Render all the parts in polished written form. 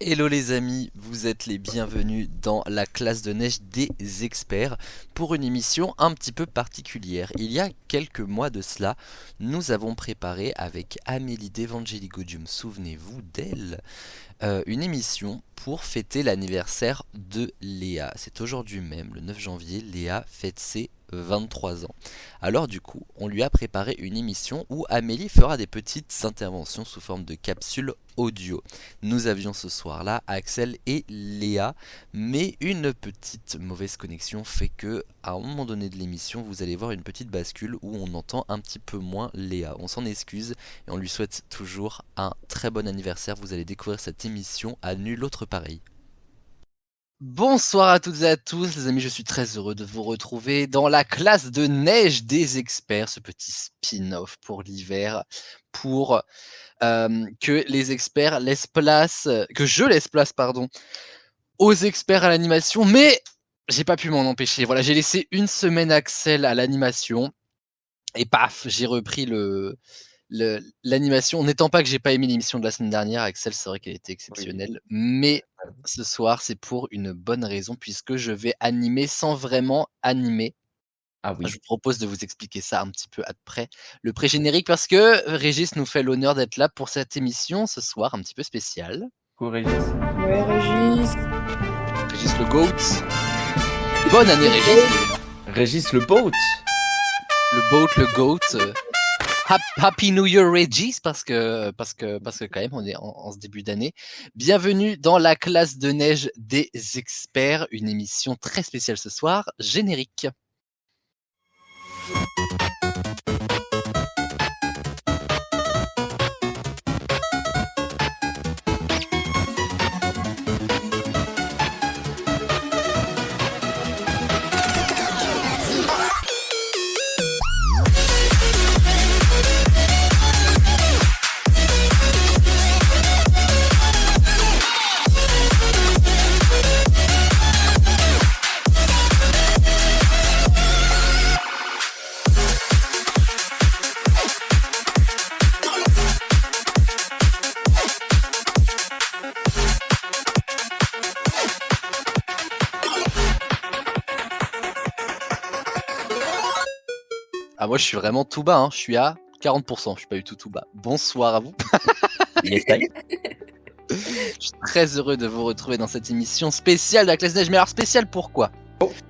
Hello les amis, vous êtes les bienvenus dans la classe de neige des experts pour une émission un petit peu particulière. Il y a quelques mois de cela, nous avons préparé avec Amélie d'Evangeligodium, souvenez-vous d'elle, une émission pour fêter l'anniversaire de Léa. C'est aujourd'hui même, le 9 janvier, Léa fête ses 23 ans. Alors du coup, on lui a préparé une émission où Amélie fera des petites interventions sous forme de capsules audio. Nous avions ce soir-là Axel et Léa, mais une petite mauvaise connexion fait que, à un moment donné de l'émission, vous allez voir une petite bascule où on entend un petit peu moins Léa. On s'en excuse et on lui souhaite toujours un très bon anniversaire. Vous allez découvrir cette émission à nul autre pareil. Bonsoir à toutes et à tous les amis, je suis très heureux de vous retrouver dans la classe de neige des experts, ce petit spin-off pour l'hiver, pour que les experts laissent place, que je laisse place pardon, aux experts à l'animation, mais j'ai pas pu m'en empêcher. Voilà, j'ai laissé une semaine Axel à l'animation et paf, j'ai repris l'animation. N'étant pas que j'ai pas aimé l'émission de la semaine dernière, Axel, c'est vrai qu'elle était exceptionnelle, mais ce soir c'est pour une bonne raison puisque je vais animer sans vraiment animer. Ah oui. Je vous propose de vous expliquer ça un petit peu après le pré-générique parce que Régis nous fait l'honneur d'être là pour cette émission ce soir un petit peu spéciale. Coucou Régis. Ouais, Régis. Régis le GOAT. Bonne année Régis. Régis le boat. Le GOAT, le GOAT. Happy New Year Régis parce que quand même on est en ce début d'année. Bienvenue dans la classe de neige des experts, une émission très spéciale ce soir, générique. Ah moi je suis vraiment tout bas, hein. Je suis à 40%, je suis pas du tout bas. Bonsoir à vous. Je suis très heureux de vous retrouver dans cette émission spéciale de la classe neige. Mais alors spéciale pourquoi ?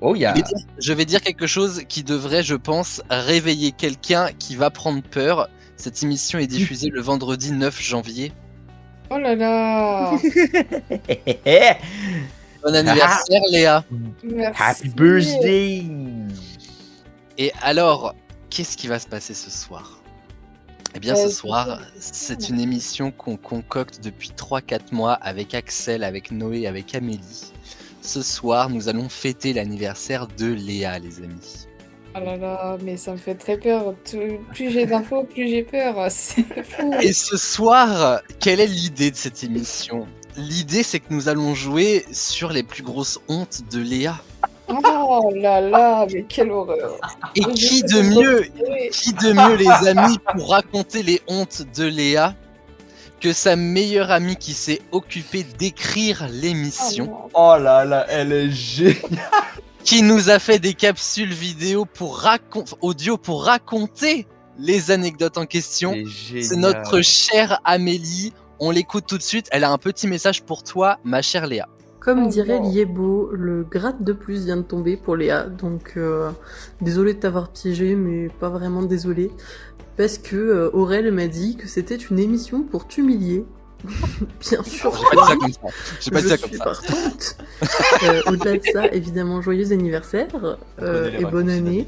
Oh yeah. Je vais dire quelque chose qui devrait, je pense, réveiller quelqu'un qui va prendre peur. Cette émission est diffusée le vendredi 9 janvier. Oh là là. Bon anniversaire Léa. Merci. Happy birthday. Et alors, qu'est-ce qui va se passer ce soir ? Eh bien ce soir, c'est une émission qu'on concocte depuis 3-4 mois avec Axel, avec Noé, avec Amélie. Ce soir, nous allons fêter l'anniversaire de Léa, les amis. Oh là là, mais ça me fait très peur. Plus j'ai d'infos, plus j'ai peur. C'est fou. Et ce soir, quelle est l'idée de cette émission ? L'idée, c'est que nous allons jouer sur les plus grosses hontes de Léa. Oh là là, mais quelle horreur. Et qui de mieux, les amis, pour raconter les hontes de Léa que sa meilleure amie qui s'est occupée d'écrire l'émission, Oh là là, elle est géniale. qui nous a fait des capsules vidéo audio pour raconter les anecdotes en question. C'est notre chère Amélie. On l'écoute tout de suite. Elle a un petit message pour toi, ma chère Léa. Comme Oh dirait non. Liebo, le grade de plus vient de tomber pour Léa, donc désolé de t'avoir piégé, mais pas vraiment désolé, parce que Aurel m'a dit que c'était une émission pour t'humilier. Bien sûr, J'ai pas dit ça comme ça. J'ai pas dit ça je comme suis ça. partante. Au-delà de ça, évidemment, joyeux anniversaire et bonne année.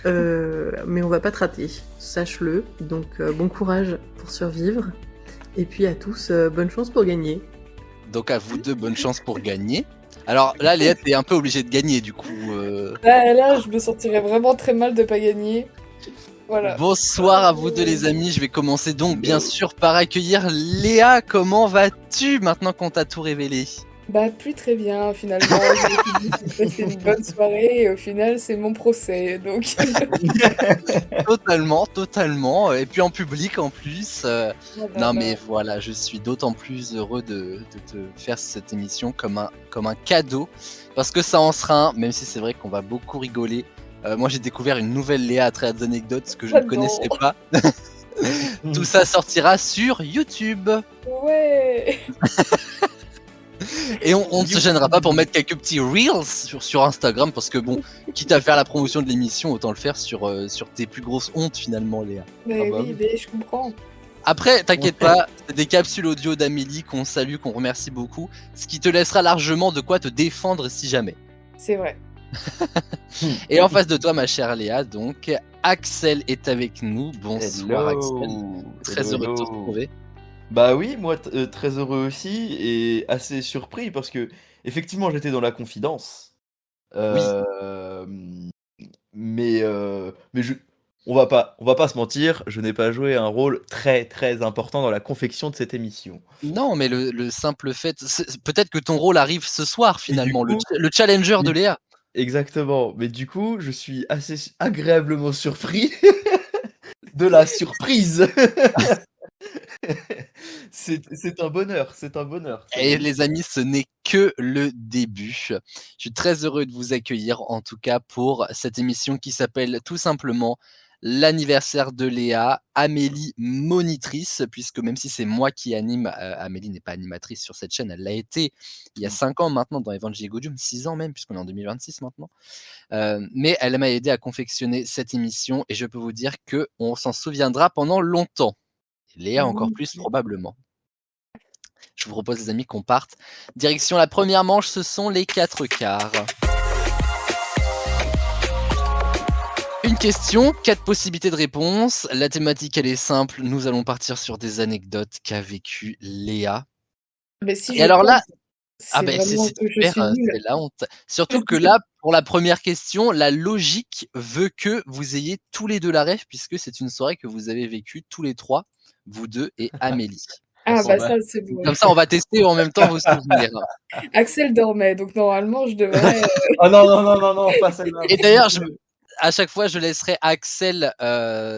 Mais on va pas te rater, sache-le, donc bon courage pour survivre, et puis à tous, bonne chance pour gagner. Donc à vous deux, bonne chance pour gagner. Alors là, Léa, t'es un peu obligée de gagner du coup. Là, je me sentirais vraiment très mal de pas gagner. Voilà. Bonsoir à vous deux les amis. Je vais commencer donc bien sûr par accueillir Léa. Comment vas-tu maintenant qu'on t'a tout révélé ? Bah, plus très bien, finalement. Je me suis dit, j'ai passé une bonne soirée et au final, c'est mon procès. Donc, Totalement. Et puis en public en plus. voilà, Non mais voilà, je suis d'autant plus heureux de te faire cette émission comme un cadeau. Parce que ça en sera un, même si c'est vrai qu'on va beaucoup rigoler. Moi j'ai découvert une nouvelle Léa à travers des anecdotes que je ne J'adore. connaissais pas. Tout ça sortira sur YouTube. Ouais. Et on ne se gênera pas pour mettre quelques petits reels sur Instagram. Parce que bon, quitte à faire la promotion de l'émission, autant le faire sur tes plus grosses hontes finalement Léa. Mais Ah bah oui, oui. mais je comprends. Après, t'inquiète pas, c'est des capsules audio d'Amélie qu'on salue, qu'on remercie beaucoup, ce qui te laissera largement de quoi te défendre si jamais. C'est vrai. Et en face de toi, ma chère Léa, donc, Axel est avec nous. Bonsoir Axel. Très heureux de te retrouver. Bah oui, moi très heureux aussi et assez surpris parce que effectivement j'étais dans la confidence. Euh, mais on va pas se mentir, je n'ai pas joué un rôle très très important dans la confection de cette émission. Non, mais le simple fait, peut-être que ton rôle arrive ce soir finalement, coup, le challenger de Léa. Exactement, mais du coup je suis assez agréablement surpris de la surprise. C'est un bonheur, c'est un bonheur. Et les amis, ce n'est que le début. Je suis très heureux de vous accueillir, en tout cas pour cette émission qui s'appelle tout simplement l'anniversaire de Léa, Amélie monitrice, puisque même si c'est moi qui anime, Amélie n'est pas animatrice sur cette chaîne, elle l'a été il y a 5 ans maintenant dans Evangeliegodium, 6 ans même, puisqu'on est en 2026 maintenant. Mais elle m'a aidé à confectionner cette émission et je peux vous dire qu'on s'en souviendra pendant longtemps. Léa encore plus probablement. Je vous propose les amis qu'on parte. Direction la première manche, ce sont les 4 quarts. Une question, 4 possibilités de réponse. La thématique elle est simple, nous allons partir sur des anecdotes qu'a vécu Léa. Mais si Et alors là, c'est c'est vraiment que je super, suis nulle. c'est la honte. Surtout que là, pour la première question, la logique veut que vous ayez tous les deux la ref, puisque c'est une soirée que vous avez vécue tous les trois, vous deux et Amélie. Ah bah ça c'est bon. Comme ça, on va tester en même temps vos souvenirs. Axel dormait, donc normalement je devrais... Oh non, pas celle-là. Et d'ailleurs, à chaque fois, je laisserai Axel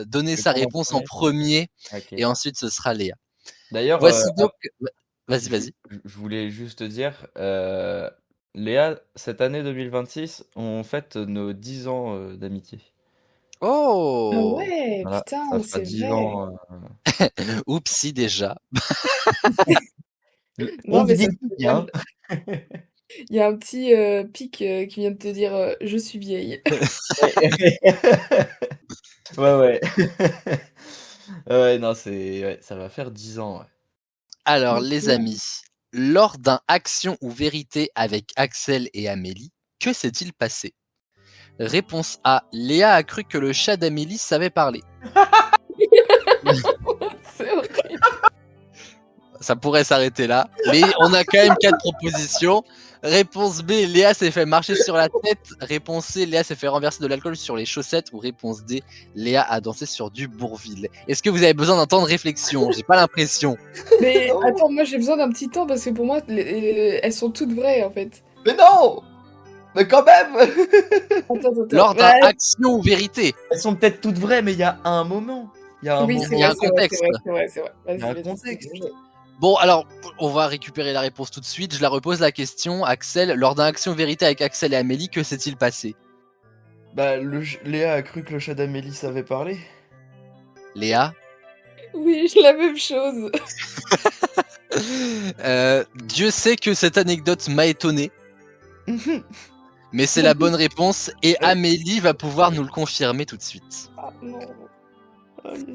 donner sa réponse en premier, Ok. et ensuite ce sera Léa. D'ailleurs, Voici donc... Vas-y. je voulais juste dire, Léa, cette année 2026, on fête nos 10 ans d'amitié. Oh Ah ouais, Voilà, putain, ça fera c'est 10 vrai. ans. Oupsie déjà. Non, mais ça dit me fait bien. mal. Il y a un petit pic qui vient de te dire je suis vieille. Ouais. Ouais, non, ça va faire 10 ans. Ouais. Alors, les amis, lors d'un Action ou Vérité avec Axel et Amélie, que s'est-il passé? Réponse A. Léa a cru que le chat d'Amélie savait parler. C'est horrible. Ça pourrait s'arrêter là, mais on a quand même 4 propositions. Réponse B, Léa s'est fait marcher sur la tête. Réponse C, Léa s'est fait renverser de l'alcool sur les chaussettes. Ou réponse D, Léa a dansé sur du Bourvil. Est-ce que vous avez besoin d'un temps de réflexion? J'ai pas l'impression. Mais attends, moi j'ai besoin d'un petit temps parce que pour moi elles sont toutes vraies en fait. Mais non! Mais quand même! Attends. Lors d'un Action ou Vérité. Elles sont peut-être toutes vraies, mais il y a un moment. Il y a un Oui, moment. c'est Il y a vrai, un contexte. c'est vrai. Il y a un Vas-y, contexte. Bon, alors, on va récupérer la réponse tout de suite. Je la repose la question. Axel, lors d'un Action Vérité avec Axel et Amélie, que s'est-il passé? Bah, Léa a cru que le chat d'Amélie savait parler. Léa? Oui, la même chose. Dieu sait que cette anecdote m'a étonné, mais c'est la bonne réponse et Amélie va pouvoir nous le confirmer tout de suite. Ah, non.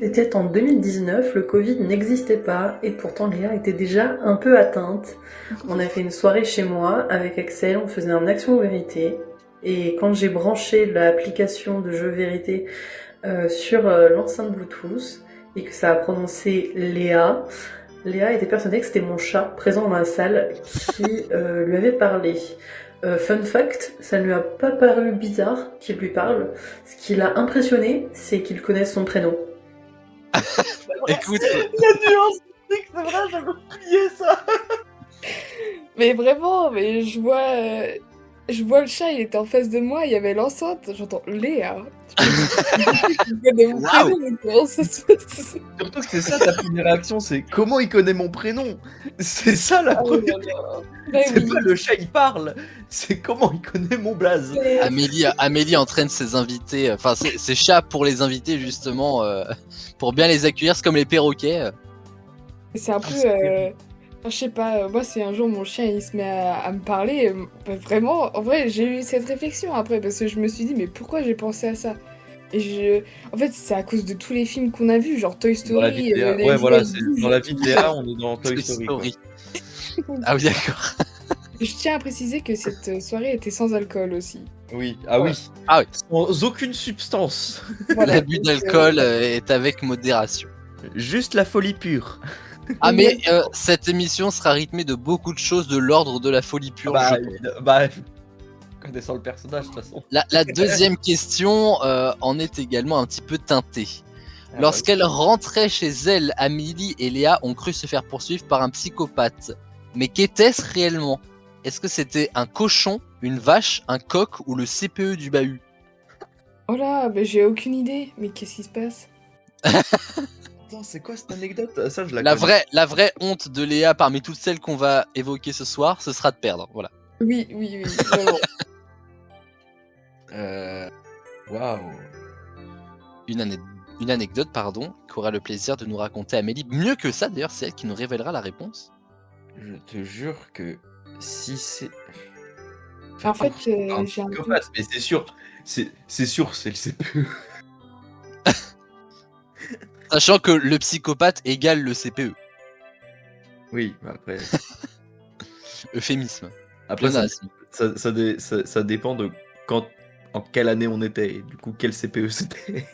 C'était en 2019, le Covid n'existait pas et pourtant Léa était déjà un peu atteinte. On a fait une soirée chez moi avec Axel, on faisait un Action ou Vérité et quand j'ai branché l'application de jeu Vérité sur l'enceinte Bluetooth et que ça a prononcé Léa était persuadée que c'était mon chat présent dans la salle qui lui avait parlé. Fun fact, ça ne lui a pas paru bizarre qu'il lui parle. Ce qui l'a impressionné, c'est qu'il connaisse son prénom. Écoute, La nuance, c'est vrai, j'avais oublié ça. Mais vraiment, mais je vois le chat, il était en face de moi, il y avait l'enceinte, j'entends Léa. Il connaît mon Waouh. prénom, mais comment ça se passe? Surtout que c'est ça ta première réaction, c'est comment il connaît mon prénom. C'est ça la Oh là première. là. Bah C'est oui. pas le chat il parle, c'est comment il connaît mon blaze. Mais Amélie entraîne ses invités, enfin ses chats pour les invités justement, pour bien les accueillir, c'est comme les perroquets. c'est un peu. Je sais pas, moi, c'est un jour mon chien il se met à me parler. Bah, vraiment, en vrai, j'ai eu cette réflexion après parce que je me suis dit, mais pourquoi j'ai pensé à ça? En fait, c'est à cause de tous les films qu'on a vus, genre Toy Dans la vie Story, de Léa. les Ouais, voilà, jouets c'est Disney. dans la vie de Léa, on est dans Toy Toy Story. quoi. Story. Ah oui, d'accord. Je tiens à préciser que cette soirée était sans alcool aussi. Oui, ah oui. Ah oui. Sans aucune substance. Voilà, L'abus donc, d'alcool est avec modération. Juste la folie pure. Ah mais cette émission sera rythmée de beaucoup de choses de l'ordre de la folie pure. Bah, je pense. connaissant le personnage de toute façon. La deuxième question en est également un petit peu teintée. Ah, Lorsqu'elle rentrait chez elle, Amélie et Léa ont cru se faire poursuivre par un psychopathe. Mais qu'était-ce réellement? Est-ce que c'était un cochon, une vache, un coq ou le CPE du bahut? Oh là, bah, j'ai aucune idée. Mais qu'est-ce qui se passe? Attends, c'est quoi cette anecdote? Ça, je la La connais. vraie honte de Léa parmi toutes celles qu'on va évoquer ce soir, ce sera de perdre. Voilà. Oui, oui, oui, vraiment. Waouh. Une anecdote, pardon, qu'aura le plaisir de nous raconter Amélie. Mieux que ça, d'ailleurs, c'est elle qui nous révélera la réponse. Je te jure que si c'est. En fait, un j'ai un psychopathe, mais c'est sûr, c'est sûr, c'est le CPE. Sachant que le psychopathe égale le CPE. Oui, mais après, Euphémisme. après ça, Pléonasme. ça dépend de en quelle année on était, et du coup, quel CPE c'était.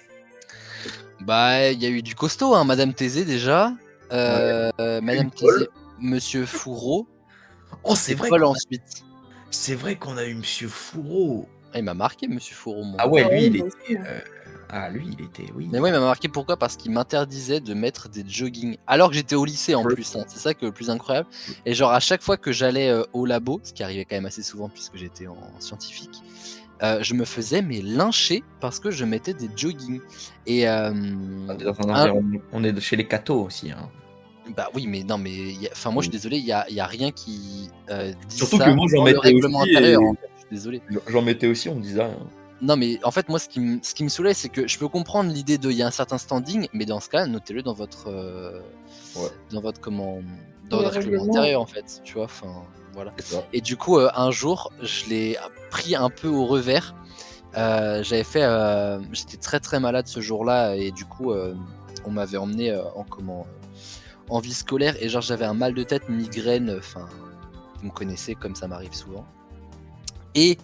Bah, il y a eu du costaud, hein, Madame Thésée déjà. Madame Paul. Thésée, Monsieur Fourreau. Oh, c'est vrai, Paul ensuite. c'est vrai qu'on a eu Monsieur Fourreau. Ah, il m'a marqué, Monsieur Fourreau, moi. Ah ouais, lui, il moi était. aussi, Lui, il était, oui. Mais moi, il m'a marqué pourquoi? Parce qu'il m'interdisait de mettre des joggings. Alors que j'étais au lycée en Ouais. plus, hein. C'est ça que le plus incroyable. Et genre, à chaque fois que j'allais au labo, ce qui arrivait quand même assez souvent puisque j'étais en scientifique, je me faisais mais lyncher parce que je mettais des joggings. Et On est chez les cathos aussi. Hein. bah oui, mais non, mais enfin, moi je suis désolé, il y a rien qui dit Surtout ça que moi, j'en dans le mettais règlement aussi, intérieur. et- En fait. Je suis désolé. J'en mettais aussi, on me disait rien. Non, mais en fait, moi, ce qui me saoulait, c'est que je peux comprendre l'idée de il y a un certain standing, mais dans ce cas, notez-le dans votre, Ouais. dans votre comment, dans Le votre règlement règlement. intérieur, en fait. Tu vois, enfin, voilà. C'est ça. Et du coup, un jour, je l'ai pris un peu au revers. J'avais fait, j'étais très très malade ce jour-là, et du coup, on m'avait emmené en vie scolaire, et genre j'avais un mal de tête, migraine, enfin, vous me connaissez comme ça m'arrive souvent. Et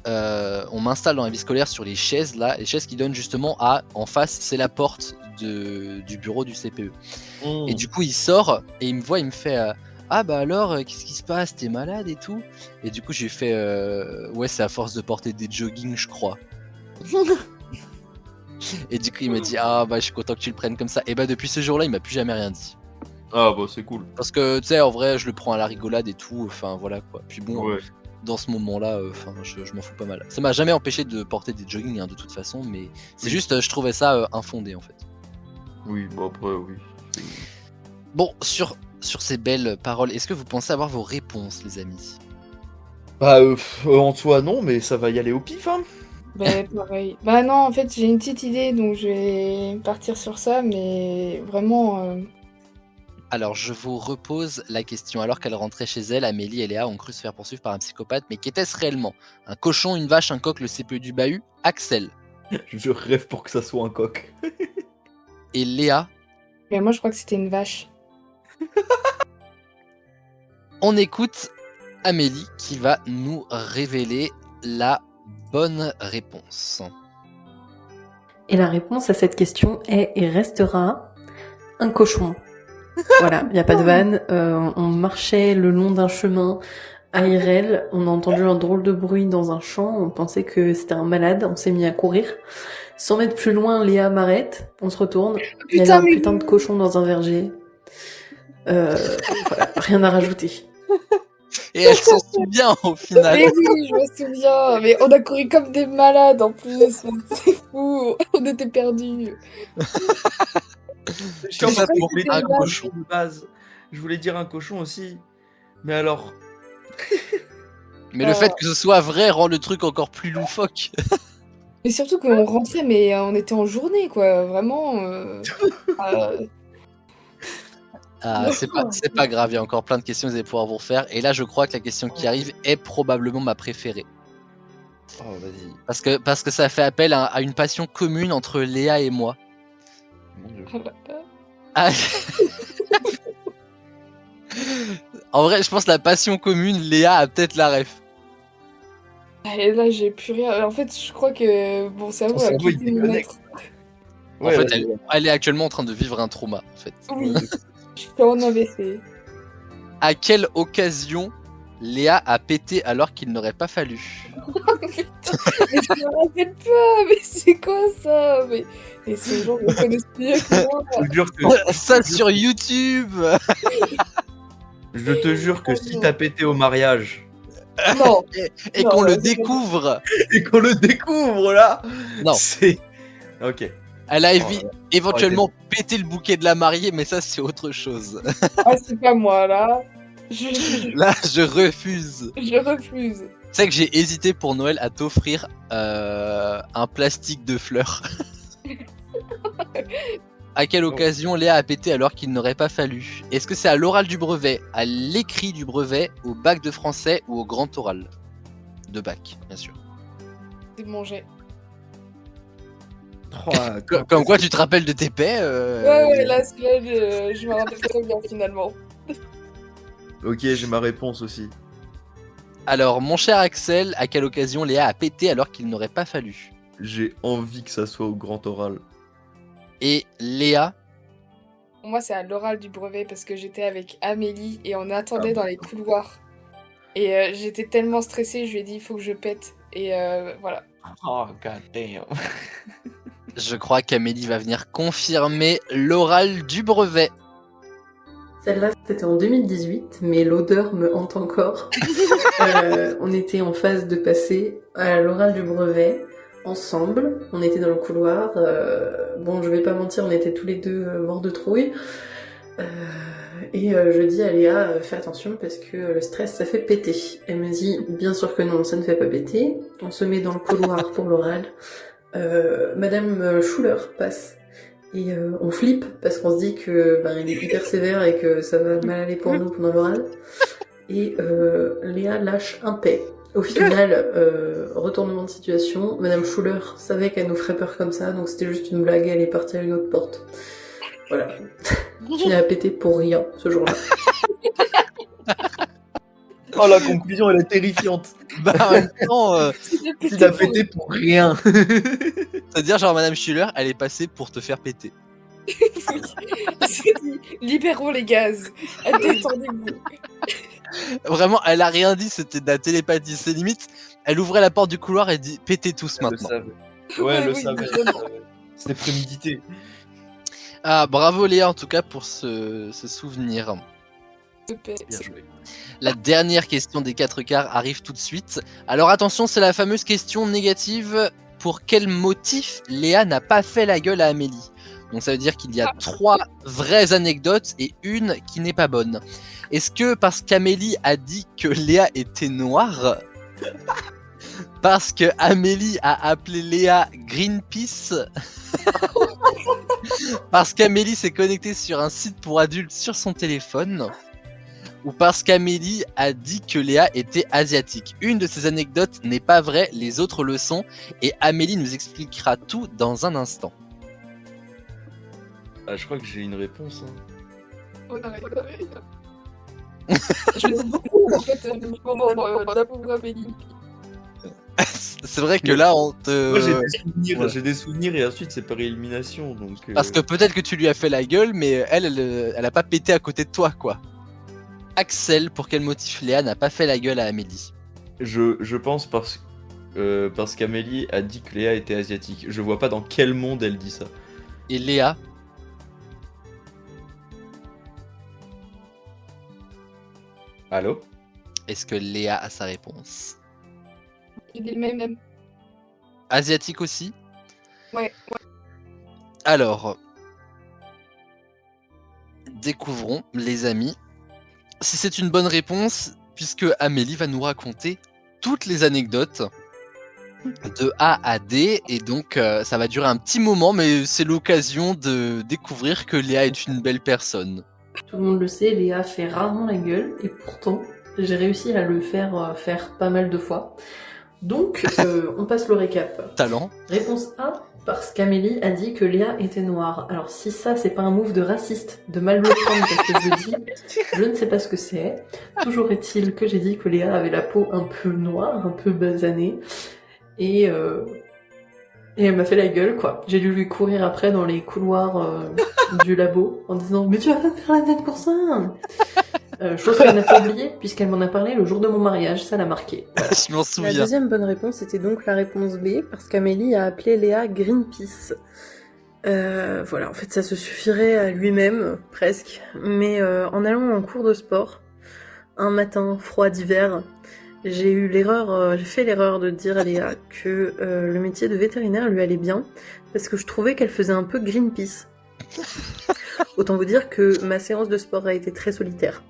on m'installe dans la vie scolaire sur les chaises là, les chaises qui donnent justement en face, c'est la porte du bureau du CPE. Et du coup il sort et il me voit, il me fait ah bah alors qu'est-ce qui se passe, t'es malade et tout. Et du coup j'ai fait ouais, c'est à force de porter des joggings je crois. Et du coup il m'a dit ah bah je suis content que tu le prennes comme ça. Et bah depuis ce jour là il m'a plus jamais rien dit. Ah bah c'est cool. Parce que tu sais en vrai je le prends à la rigolade et tout, enfin voilà quoi. Puis bon, Ouais. dans ce moment-là, enfin, je m'en fous pas mal. Ça m'a jamais empêché de porter des joggings hein, de toute façon, mais c'est Oui. juste, je trouvais ça infondé en fait. Oui, bah après, oui. Bon, sur ces belles paroles, est-ce que vous pensez avoir vos réponses, les amis? Bah, en soi, non, mais ça va y aller au pif, hein. Bah, pareil. Bah non, en fait, j'ai une petite idée, donc je vais partir sur ça, mais vraiment... Alors, je vous repose la question. Alors qu'elle rentrait chez elle, Amélie et Léa ont cru se faire poursuivre par un psychopathe, mais qu'était-ce réellement? Un cochon, une vache, un coq, le CPE du bahut? Axel Je rêve pour que ça soit un coq. et Léa. Mais moi, je crois que c'était une vache. On écoute Amélie qui va nous révéler la bonne réponse. Et la réponse à cette question est et restera un cochon. Voilà, il n'y a pas de vanne. On marchait le long d'un chemin ARL, on a entendu un drôle de bruit dans un champ, on pensait que c'était un malade, on s'est mis à courir. 100 mètres plus loin, Léa m'arrête, on se retourne, il y avait un mais- putain de cochon dans un verger. Voilà, rien à rajouter. Et elle se souvient au final. Mais oui, je me souviens. Mais on a couru comme des malades en plus. C'est fou. On était perdus. Tout ça pour c'était un une cochon. de base. Je voulais dire un cochon aussi. Mais alors. Mais le fait que ce soit vrai rend le truc encore plus loufoque. Mais surtout qu'on rentrait, mais on était en journée, quoi. Vraiment. Ah, c'est pas grave, il y a encore plein de questions que vous allez pouvoir vous refaire. Et là, je crois que la question qui arrive est probablement ma préférée. Oh, vas-y. Parce que ça fait appel à une passion commune entre Léa et moi. Mon Dieu. Ah. En vrai, je pense que la passion commune, Léa a peut-être la ref. Et là, j'ai plus rien. En fait, je crois que mon cerveau Ton a cerveau, il quitté mon déconnecte. être. En fait, elle est actuellement en train de vivre un trauma. En fait. Oui, je suis en AVC. À quelle occasion Léa a pété alors qu'il n'aurait pas fallu? Putain, mais je me rappelle pas. Mais c'est quoi ça? Mais ces gens me connaissent mieux que moi. Je te jure que, Ça sur YouTube. je te jure que si t'as pété au mariage Non. Et Non, qu'on le c'est- découvre. et qu'on le découvre là, Non. c'est. Ok. Elle a éventuellement pété le bouquet de la mariée, mais ça c'est autre chose. Ah, c'est pas moi là. Je Là, je refuse. refuse. C'est que j'ai hésité pour Noël à t'offrir un plastique de fleurs. À quelle occasion Léa a pété alors qu'il n'aurait pas fallu? Est-ce que c'est à l'oral du brevet, à l'écrit du brevet, au bac de français ou au grand oral? De bac, bien sûr. C'est manger. Oh, Comme quoi tu te rappelles de tes paix Ouais, là, je me rappelle très bien finalement. Ok, j'ai ma réponse aussi. Alors, mon cher Axel, à quelle occasion Léa a pété alors qu'il n'aurait pas fallu? J'ai envie que ça soit au grand oral. Et Léa, Pour moi, c'est à l'oral du brevet parce que j'étais avec Amélie et on attendait dans les couloirs. Et j'étais tellement stressée, je lui ai dit il faut que je pète. Et voilà. Oh, god damn. je crois qu'Amélie va venir confirmer l'oral du brevet. Celle-là, c'était en 2018, mais l'odeur me hante encore. On était en phase de passer à l'oral du brevet, ensemble. On était dans le couloir. Bon, je vais pas mentir, on était tous les deux morts de trouille. Et je dis à Léa, fais attention parce que le stress, ça fait péter. Elle me dit, bien sûr que non, ça ne fait pas péter. On se met dans le couloir pour l'oral. Madame Schuller passe. Et on flippe parce qu'on se dit que il est hyper sévère et que ça va mal aller pour nous pendant l'oral. Et Léa lâche un paix. Au final, retournement de situation, Madame Schuller savait qu'elle nous ferait peur comme ça, donc c'était juste une blague et elle est partie à une autre porte. Voilà. Je n'ai à péter pour rien ce jour-là. Oh, la conclusion, elle est terrifiante. Bah, en même temps, Il a pété pour rien. c'est-à-dire, genre, Madame Schuller, elle est passée pour te faire péter. C'est dit, libérons les gaz. Détendez-vous. Vraiment, elle a rien dit, c'était de la télépathie. C'est limite, elle ouvrait la porte du couloir et dit pétez tous maintenant. Ouais, elle le Oui, savait. vraiment. C'était prémédité. Ah, bravo Léa en tout cas pour ce souvenir. Super. Bien joué. La dernière question des 4 quarts arrive tout de suite. Alors attention, c'est la fameuse question négative. Pour quel motif Léa n'a pas fait la gueule à Amélie? Donc ça veut dire qu'il y a 3 vraies anecdotes et une qui n'est pas bonne. Est-ce que parce qu'Amélie a dit que Léa était noire? Parce que Amélie a appelé Léa Greenpeace? Parce qu'Amélie s'est connectée sur un site pour adultes sur son téléphone? Ou parce qu'Amélie a dit que Léa était asiatique? Une de ces anecdotes n'est pas vraie, les autres le sont, et Amélie nous expliquera tout dans un instant. Ah, je crois que j'ai une réponse. Oh, non, mais- Je l'aime beaucoup en fait. La pauvre Amélie. C'est vrai que là, on te... Moi, j'ai des souvenirs, ouais. j'ai des souvenirs et ensuite c'est par élimination. Donc, Parce que peut-être que tu lui as fait la gueule, mais elle a pas pété à côté de toi, quoi. Axel, pour quel motif Léa n'a pas fait la gueule à Amélie? je pense parce qu'Amélie a dit que Léa était asiatique. Je vois pas dans quel monde elle dit ça. Et Léa? Allô? Est-ce que Léa a sa réponse? Il est le même. Asiatique aussi? Ouais. Alors, découvrons, les amis, si c'est une bonne réponse, puisque Amélie va nous raconter toutes les anecdotes de A à D, et donc ça va durer un petit moment, mais c'est l'occasion de découvrir que Léa est une belle personne. Tout le monde le sait, Léa fait rarement la gueule, et pourtant, j'ai réussi à le faire pas mal de fois. Donc, on passe le récap. Talent. Réponse A, parce qu'Amélie a dit que Léa était noire. Alors si ça, c'est pas un move de raciste, de mal le prendre parce que je le dis, je ne sais pas ce que c'est. Toujours est-il que j'ai dit que Léa avait la peau un peu noire, un peu basanée, et elle m'a fait la gueule, quoi. J'ai dû lui courir après dans les couloirs du labo en disant « Mais tu vas pas me faire la tête pour ça !» Chose qu'elle n'a pas oubliée, puisqu'elle m'en a parlé le jour de mon mariage, ça l'a marqué. Voilà. Je m'en souviens. La deuxième bonne réponse était donc la réponse B, parce qu'Amélie a appelé Léa Greenpeace. Voilà, en fait ça se suffirait à lui-même, presque. Mais en allant en cours de sport, un matin froid d'hiver, j'ai fait l'erreur de dire à Léa que le métier de vétérinaire lui allait bien, parce que je trouvais qu'elle faisait un peu Greenpeace. Autant vous dire que ma séance de sport a été très solitaire.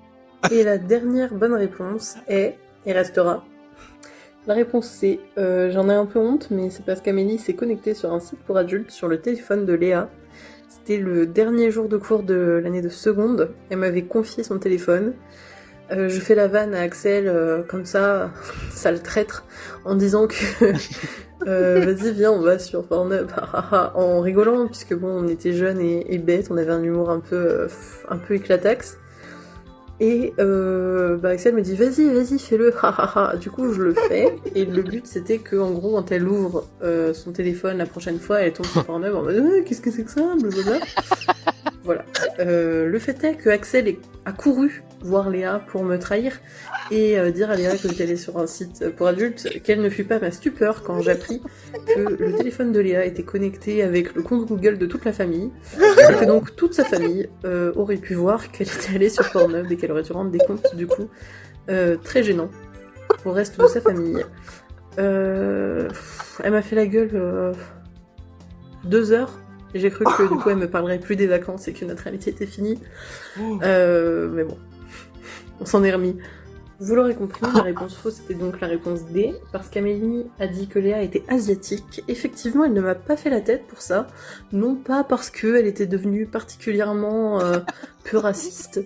Et la dernière bonne réponse est, et restera, la réponse C. J'en ai un peu honte, mais c'est parce qu'Amélie s'est connectée sur un site pour adultes sur le téléphone de Léa. C'était le dernier jour de cours de l'année de seconde. Elle m'avait confié son téléphone. Je fais la vanne à Axel, comme ça, sale traître, en disant que vas-y viens on va sur Pornhub, en rigolant, puisque bon on était jeunes et bêtes, on avait un humour un peu éclataxe. Et Axel me dit vas-y fais-le, du coup je le fais, et le but c'était que en gros quand elle ouvre son téléphone la prochaine fois elle tombe sur Pornhub en mode qu'est-ce que c'est que ça, blablabla. Voilà. Le fait est que Axel a couru voir Léa pour me trahir et dire à Léa que j'étais allée sur un site pour adultes. Quelle ne fut pas ma stupeur quand j'appris que le téléphone de Léa était connecté avec le compte Google de toute la famille, et que donc toute sa famille aurait pu voir qu'elle était allée sur Pornhub et qu'elle aurait dû rendre des comptes du coup très gênants au reste de sa famille. Elle m'a fait la gueule 2 heures. Et j'ai cru que du coup elle me parlerait plus des vacances et que notre amitié était finie. Mais bon, on s'en est remis. Vous l'aurez compris, la réponse fausse était donc la réponse D, parce qu'Amélie a dit que Léa était asiatique. Effectivement, elle ne m'a pas fait la tête pour ça, non pas parce qu'elle était devenue particulièrement peu raciste,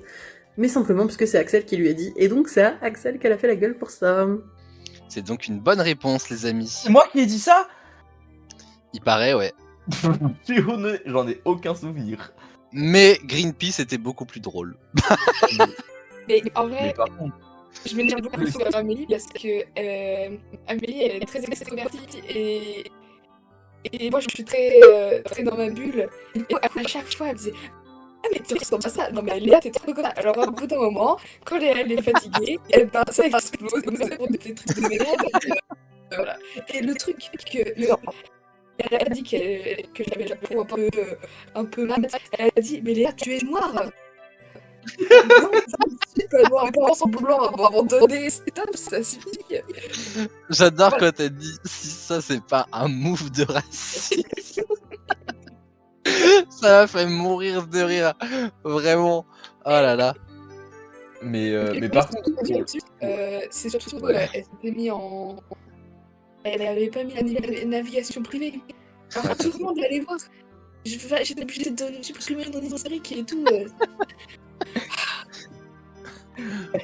mais simplement parce que c'est Axel qui lui a dit, et donc c'est à Axel qu'elle a fait la gueule pour ça. C'est donc une bonne réponse, les amis. C'est moi qui ai dit ça? Il paraît, ouais. J'en ai aucun souvenir. Mais Greenpeace était beaucoup plus drôle. Mais en vrai, Mais par contre, je m'énerve beaucoup sur Amélie parce que Amélie elle est très extravertie et moi je suis très dans ma bulle. Et à chaque fois elle me disait ah mais tu ressembles à ça. Non mais Léa t'es trop comme ça. Alors à bout d'un moment, quand Léa elle est fatiguée, elle part ça explose, elle nous répond des trucs de merde. Voilà. Et le truc que elle a dit que j'avais la peau un peu mat. Elle a dit mais Léa tu es noire. Non, je suis pas noire, mais en blanc à abandonner, stop, ça suffit. J'adore quand elle dit si ça c'est pas un move de racisme. Ça m'a fait mourir de rire. Vraiment. Oh là là. mais par contre, c'est surtout elle s'était mis en. Elle avait pas mis la navigation privée. Alors tout le monde allait voir. J'étais obligée de supprimer dans les historiques et tout.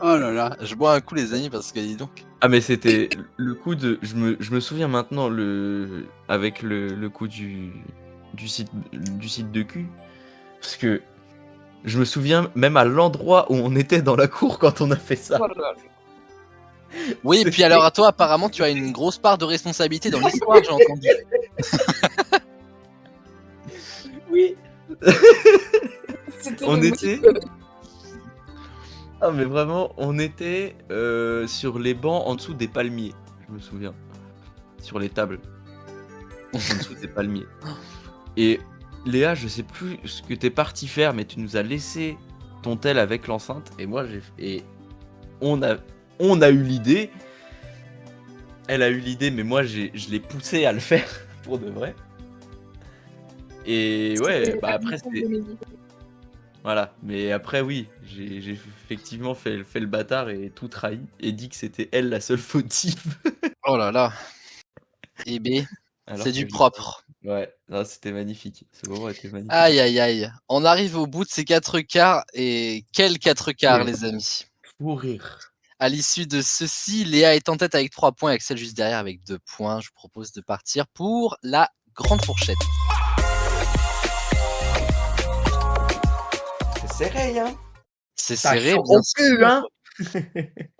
Oh là là. Je bois un coup, les amis, parce que dis donc. ah mais c'était le coup de, je me souviens maintenant avec le coup du site de cul, parce que je me souviens même à l'endroit où on était dans la cour quand on a fait ça. Voilà. Oui, et puis alors à toi, apparemment, tu as une grosse part de responsabilité dans l'histoire, j'ai entendu. Oui. C'était On le était- motif, Ah mais vraiment, on était sur les bancs en dessous des palmiers, je me souviens. Sur les tables. En dessous des palmiers. Et Léa, je sais plus ce que t'es parti faire, mais tu nous as laissé ton tel avec l'enceinte. Et moi, on a eu l'idée. Elle a eu l'idée, mais moi je l'ai poussée à le faire pour de vrai. Et ouais, bah après c'est. Voilà, mais après oui, j'ai effectivement fait le bâtard et tout trahi et dit que c'était elle la seule fautive. Oh là là. Eh bien, Alors c'est que du je- propre. Ouais, non, c'était magnifique. Ce moment était magnifique. Aïe aïe aïe. On arrive au bout de ces 4 quarts et quels 4 quarts Oui. les amis. Pour rire. À l'issue de ceci, Léa est en tête avec 3 points et Axel juste derrière avec 2 points. Je vous propose de partir pour la grande fourchette. C'est serré, hein. C'est serré, bien sûr. Hein.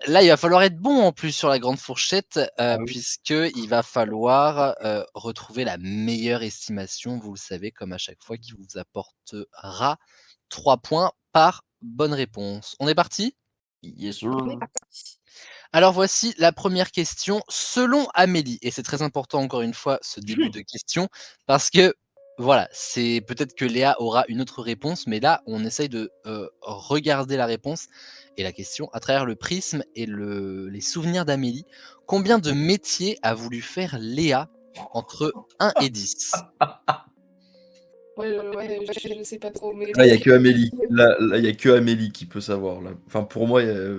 Là, il va falloir être bon en plus sur la grande fourchette, Oui. puisqu'il va falloir retrouver la meilleure estimation, vous le savez, comme à chaque fois, qui vous apportera 3 points par bonne réponse. On est parti ? Yes, sir. Alors voici la première question. Selon Amélie, et c'est très important encore une fois ce début de question, parce que voilà, c'est peut-être que Léa aura une autre réponse, mais là on essaye de regarder la réponse et la question à travers le prisme et les souvenirs d'Amélie. Combien de métiers a voulu faire Léa entre 1 et 10 ? Ouais, je sais pas trop. Mais... Là, il n'y a que Amélie. Là, il y a que Amélie qui peut savoir. Là. Enfin, pour moi, là,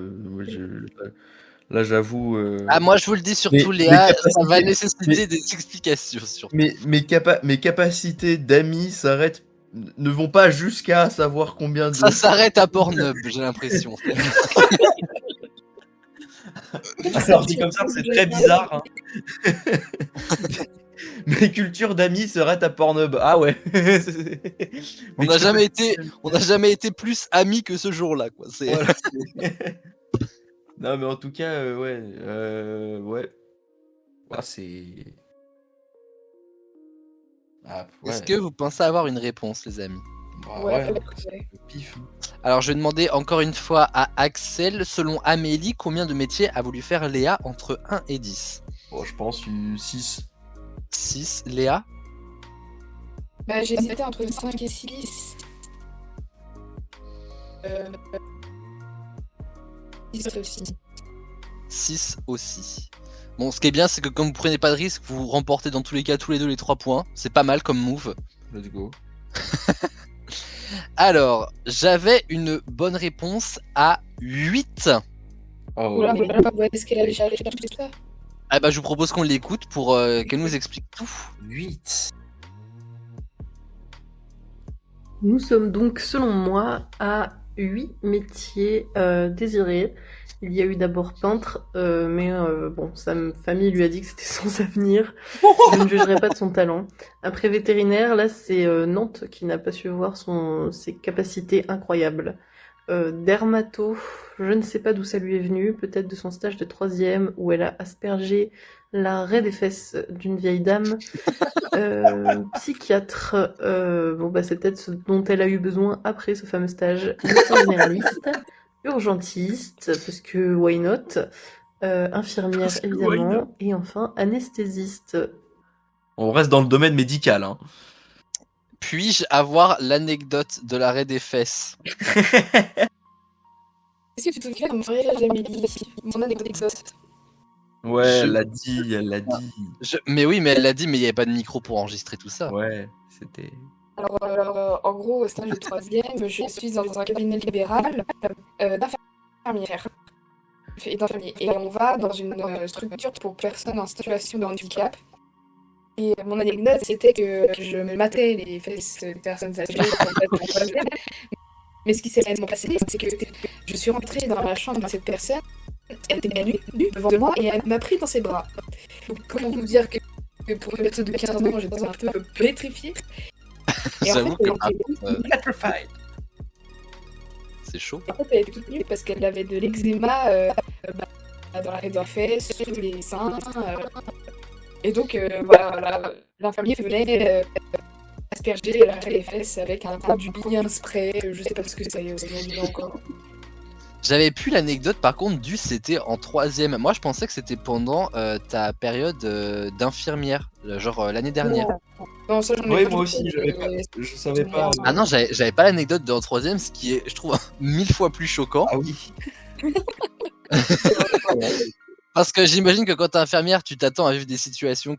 j'avoue. Ah, moi je vous le dis surtout, mes Léa, ça capacités- va nécessiter des explications surtout. mes capacités d'amis ne vont pas jusqu'à savoir combien de. Ça s'arrête à Pornhub, j'ai l'impression. Alors, dit comme ça, c'est très bizarre. Hein. Mes cultures d'amis s'arrêtent à Pornhub. Ah ouais. On n'a jamais été plus amis que ce jour-là, quoi. Voilà. Non, mais en tout cas, ouais. Ouais. Ah, c'est. Ah, ouais. Est-ce que vous pensez avoir une réponse, les amis ? Bah, Ouais. pif. Alors, je vais demander encore une fois à Axel, selon Amélie, combien de métiers a voulu faire Léa entre 1 et 10 ? Bon, je pense 6. 6. Léa ? Bah, j'hésitais entre 5 et 6. 6 aussi. 6 aussi. Bon, ce qui est bien, c'est que comme vous prenez pas de risque, vous remportez dans tous les cas tous les deux les 3 points. C'est pas mal comme move. Let's go. Alors, j'avais une bonne réponse à 8. Oh, Oula, est-ce qu'elle allait chercher tout ça? Ah bah, je vous propose qu'on l'écoute pour qu'elle nous explique tout. 8. Nous sommes donc, selon moi, à 8 métiers désirés. Il y a eu d'abord peintre, mais bon, sa famille lui a dit que c'était sans avenir. Je ne jugerai pas de son talent. Après vétérinaire, là, c'est Nantes qui n'a pas su voir ses capacités incroyables. Dermato, je ne sais pas d'où ça lui est venu, peut-être de son stage de 3e où elle a aspergé la raie des fesses d'une vieille dame. Psychiatre, bon bah c'est peut-être ce dont elle a eu besoin après ce fameux stage. Médecin généraliste, urgentiste, parce que why not, infirmière Parce que why évidemment, not. et enfin anesthésiste. On reste dans le domaine médical, hein. Puis-je avoir l'anecdote de l'arrêt des fesses ? Est-ce que tu te souviens de mon mariage d'Amélie? Mon anecdote exhaust. Ouais, Je- elle l'a dit. Mais oui, mais elle l'a dit, mais il n'y avait pas de micro pour enregistrer tout ça. Ouais, c'était. Alors, en gros, au stage de 3e, je suis dans un cabinet libéral d'infirmières et d'infirmiers. Et on va dans une structure pour personnes en situation de handicap. Et mon anecdote, c'était que je me matais les fesses des personnes âgées. Mais ce qui s'est réellement passé, c'est que je suis rentrée dans la chambre de cette personne, elle était nue devant moi et elle m'a pris dans ses bras. Donc, comment vous dire que pour une personne de 15 ans, j'étais un peu pétrifiée. Et en J'avoue fait, que Petrified. c'est chaud. En fait, elle était toute nue parce qu'elle avait de l'eczéma dans la fesse, sur les seins. Et donc, voilà, l'infirmier venait asperger les fesses avec un produit, un spray, je sais pas ce que c'est aujourd'hui encore. J'avais plus l'anecdote, par contre, c'était en 3e. Moi, je pensais que c'était pendant ta période d'infirmière, genre l'année dernière. Non, ça, j'en ai Oui, pas moi du aussi, tout, je savais pas. Ah non, j'avais pas l'anecdote de en 3e, ce qui est, je trouve, 1000 fois plus choquant. Ah oui. Parce que j'imagine que quand t'es infirmière, tu t'attends à vivre des situations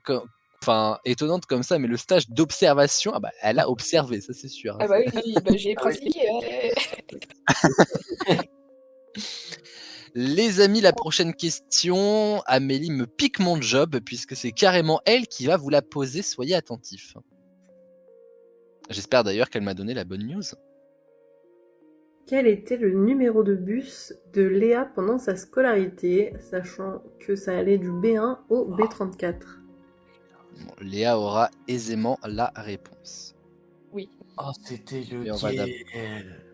étonnantes comme ça, mais le stage d'observation, elle a observé, ça c'est sûr. Ah bah oui, j'ai pratiqué. Les amis, la prochaine question, Amélie me pique mon job, puisque c'est carrément elle qui va vous la poser, soyez attentifs. J'espère d'ailleurs qu'elle m'a donné la bonne news. Quel était le numéro de bus de Léa pendant sa scolarité, sachant que ça allait du B1 au B34? Bon, Léa aura aisément la réponse. Oui. Oh, c'était Et on va lequel?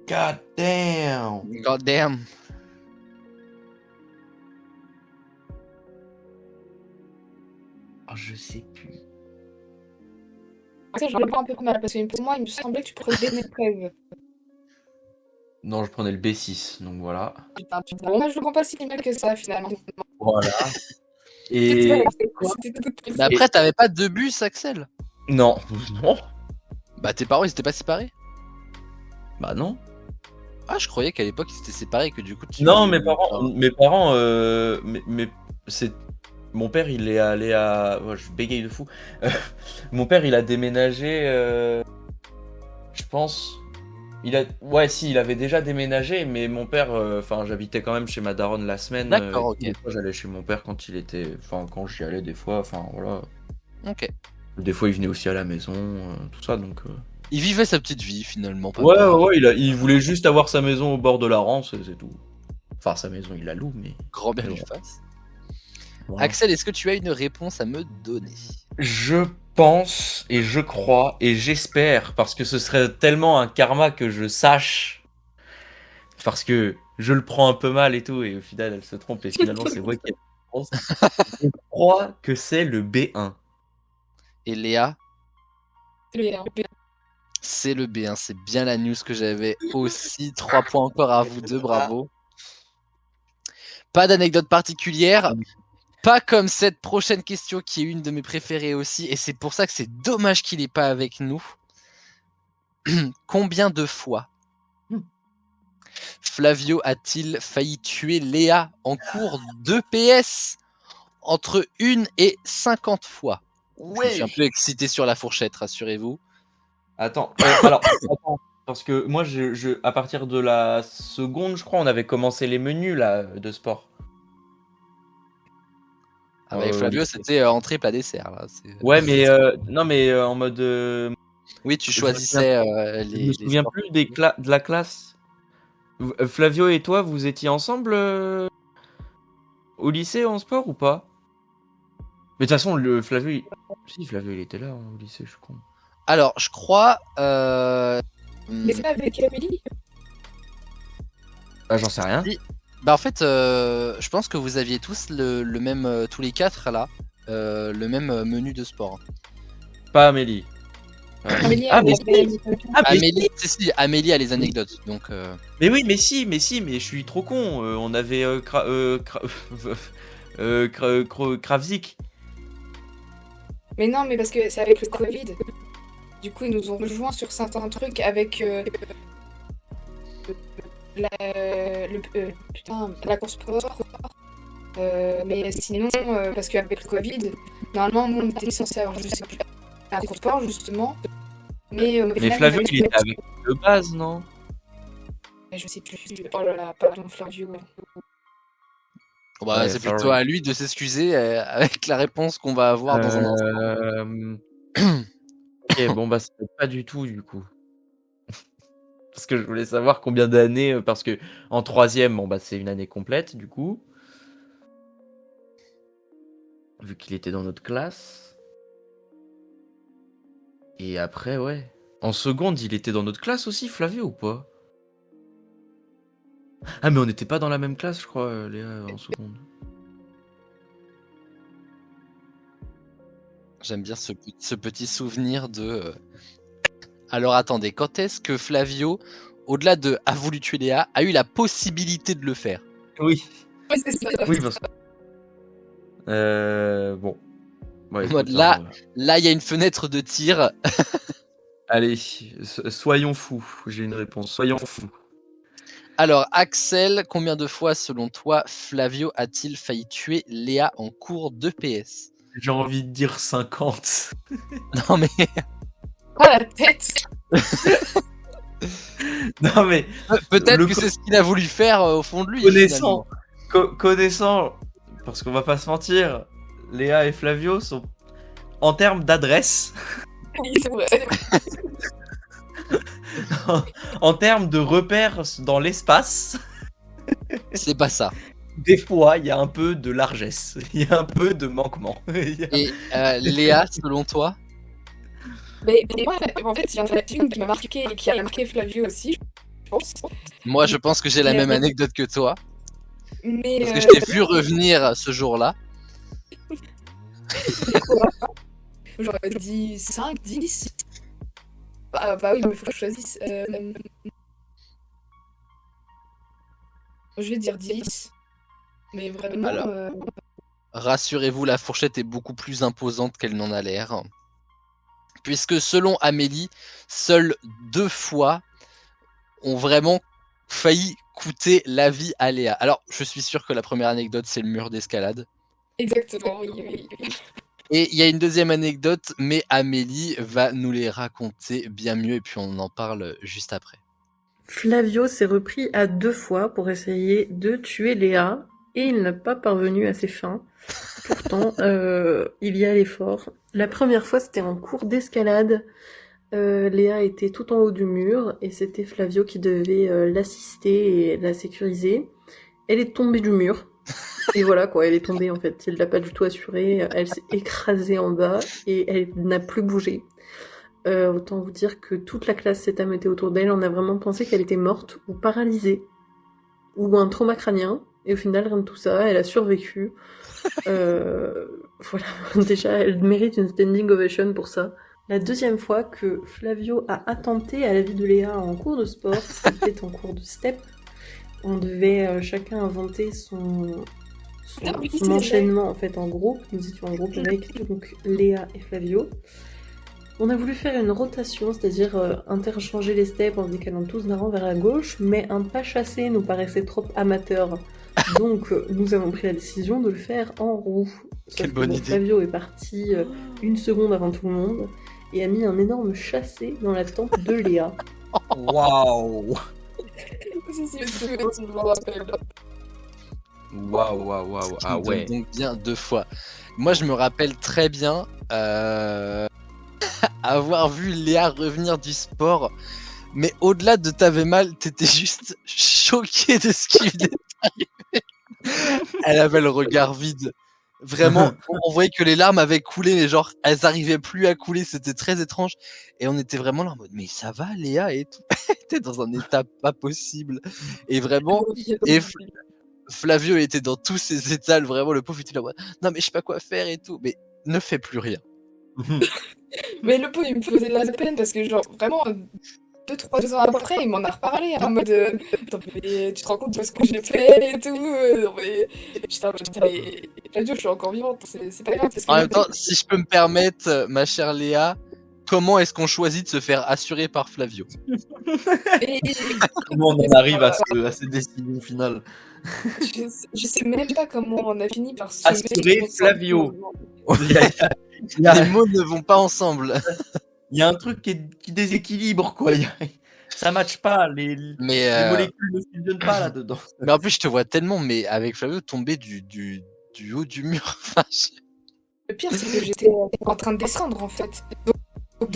God damn! God damn. Oh, je sais plus. Ça, j'en ai pas un peu mal, parce que pour moi, il me semblait que tu prenais des épreuves. Non, je prenais le B6, donc voilà. Bon, moi, je le prends pas si mal que ça, finalement. Voilà. Et Mais après, t'avais pas deux bus, Axel? non, non, Bah tes parents, ils étaient pas séparés? bah non. Ah, je croyais qu'à l'époque, ils étaient séparés et que du coup, tu... Non, mes parents, c'est mon père, il est allé à, oh, je bégaye de fou. Mon père, il a déménagé, je pense. Il avait déjà déménagé, mais mon père, j'habitais quand même chez ma daronne la semaine. D'accord, ok. Des fois, j'allais chez mon père quand quand j'y allais des fois, voilà. Ok. Des fois, il venait aussi à la maison, tout ça, donc. Il vivait sa petite vie, finalement. Pas Ouais, il voulait juste avoir sa maison au bord de la Rance, c'est tout. Enfin, sa maison, il la loue, mais. Grand bien Mais lui bon. fasse. Voilà. Axel, est-ce que tu as une réponse à me donner? Je pense et je crois et j'espère, parce que ce serait tellement un karma que je sache, parce que je le prends un peu mal et tout, et au final elle se trompe et finalement c'est moi qui ai la réponse. Je crois que c'est le B1. Et Léa? Le C'est le B1, c'est bien la news que j'avais aussi. 3 points encore à vous deux, bravo. Pas d'anecdote particulière. Pas comme cette prochaine question qui est une de mes préférées aussi, et c'est pour ça que c'est dommage qu'il n'est pas avec nous. Combien de fois Flavio a-t-il failli tuer Léa en cours de PS? Entre 1 et 50 fois. Je suis un peu excité sur la fourchette, rassurez-vous. Attends, parce que moi, à partir de la seconde, je crois, on avait commencé les menus là de sport. Avec Flavio, c'était entrée plat dessert. Là. Ouais, mais non, mais en mode. Oui, tu choisissais Je me souviens plus de la classe. Flavio et toi, vous étiez ensemble au lycée en sport ou pas? Mais de toute façon, Flavio, il était là au lycée, je crois. Alors, je crois. Mais c'est pas avec Amélie? Ah, j'en sais rien. Bah en fait, je pense que vous aviez tous le même, tous les quatre là, le même menu de sport. Pas Amélie. Amélie, Amélie a les anecdotes, donc. Mais oui, mais si, mais je suis trop con. On avait Kravzik. Mais non, mais parce que c'est avec le Covid. Du coup, ils nous ont rejoints sur certains trucs avec la course sport. Mais sinon, parce qu'avec le Covid, normalement, nous, on était censé avoir, je sais plus, la course sport, justement. Mais Flavio, il était avec de base, non? Je sais plus. Oh là là, pardon, Flavio. Bah, c'est plutôt à lui de s'excuser avec la réponse qu'on va avoir dans un instant. Ok, bon, bah, c'est pas du tout, du coup. Parce que je voulais savoir combien d'années, parce que en troisième, bon, bah, c'est une année complète, du coup. Vu qu'il était dans notre classe. Et après, ouais. En seconde, il était dans notre classe aussi, Flavio, ou pas? Ah, mais on n'était pas dans la même classe, je crois, Léa, en seconde. J'aime bien ce petit souvenir de... Alors attendez, quand est-ce que Flavio, au-delà de a voulu tuer Léa, a eu la possibilité de le faire? Oui. Ouais, c'est ça. Oui, parce que... bon. Ouais, En mode, là, il y a une fenêtre de tir. Allez, soyons fous. J'ai une réponse. Soyons fous. Alors, Axel, combien de fois, selon toi, Flavio a-t-il failli tuer Léa en cours d'EPS? J'ai envie de dire 50. Non, mais Oh la tête! Non mais peut-être Le que co- c'est ce qu'il a voulu faire au fond de lui. connaissant, connaissant, parce qu'on va pas se mentir, Léa et Flavio sont en termes d'adresse, Oui, c'est vrai. en termes de repères dans l'espace, finalement. C'est pas ça. des fois il y a un peu de largesse, il y a un peu de manquement. Il y a- Et Léa, selon toi? Mais moi, en fait, il y en a une qui m'a marqué et qui a marqué Flavio aussi, je pense. Moi, je pense que j'ai la Mais- même anecdote que toi. Mais Parce que je t'ai vu revenir ce jour-là. j'aurais dit 5, 10. Bah oui, mais faut que je choisisse. Je vais dire 10. Mais vraiment. Alors. Rassurez-vous, la fourchette est beaucoup plus imposante qu'elle n'en a l'air. Puisque selon Amélie, seules 2 fois ont vraiment failli coûter la vie à Léa. Alors, je suis sûr que la première anecdote, c'est le mur d'escalade. Exactement, oui. Et il y a une deuxième anecdote, mais Amélie va nous les raconter bien mieux, et puis on en parle juste après. Flavio s'est repris à 2 fois pour essayer de tuer Léa, et il n'a pas parvenu à ses fins. Pourtant, il y allait fort. La première fois, c'était en cours d'escalade. Léa était tout en haut du mur, et c'était Flavio qui devait l'assister et la sécuriser. Elle est tombée du mur. Et voilà quoi, elle est tombée en fait. Il l'a pas du tout assurée. Elle s'est écrasée en bas et elle n'a plus bougé. Autant vous dire que toute la classe s'est ameutée autour d'elle. On a vraiment pensé qu'elle était morte ou paralysée ou un trauma crânien. Et au final, rien de tout ça. Elle a survécu. Voilà, déjà, elle mérite une standing ovation pour ça. La deuxième fois que Flavio a attenté à la vie de Léa en cours de sport, c'était en cours de step. On devait chacun inventer son enchaînement en fait en groupe. Nous étions en groupe avec donc Léa et Flavio. On a voulu faire une rotation, c'est-à-dire interchanger les steps en se décalant tous d'un rang vers la gauche, mais un pas chassé nous paraissait trop amateur. Donc nous avons pris la décision de le faire en roue. Quelle bonne idée. Flavio est parti 1 seconde avant tout le monde et a mis un énorme chassé dans la tempe de Léa. Waouh. Si, je me rappelle. Waouh. Ah ouais. Donc bien 2 fois. Moi, je me rappelle très bien avoir vu Léa revenir du sport. Mais au-delà de t'avais mal, t'étais juste choqué de ce qui venait d'arriver. Elle avait le regard vide. Vraiment, on voyait que les larmes avaient coulé, mais genre, elles arrivaient plus à couler, c'était très étrange. Et on était vraiment là en mode, mais ça va, Léa et tout. Elle était dans un état pas possible. Et vraiment, Flavio était dans tous ses états, vraiment, le pauvre était là, non, mais je sais pas quoi faire et tout. Mais ne fais plus rien. Mais le pot, il me faisait de la peine parce que, genre, vraiment, 2-3 ans après, il m'en a reparlé en mode attends, mais tu te rends compte de ce que j'ai fait et tout. Non, mais je suis encore vivante, c'est pas grave. Parce que En même temps, si je peux me permettre, ma chère Léa, comment est-ce qu'on choisit de se faire assurer par Flavio? Comment on en arrive à cette décision finale? Je sais même pas comment on a fini par se Assurer Flavio. Les mots ne vont pas ensemble. Il y a un truc qui déséquilibre, quoi. Ça matche pas, les molécules ne fusionnent pas là-dedans. Mais en plus, je te vois tellement, mais avec Flavio, tomber du haut du mur. Le pire, c'est que j'étais en train de descendre, en fait. Donc,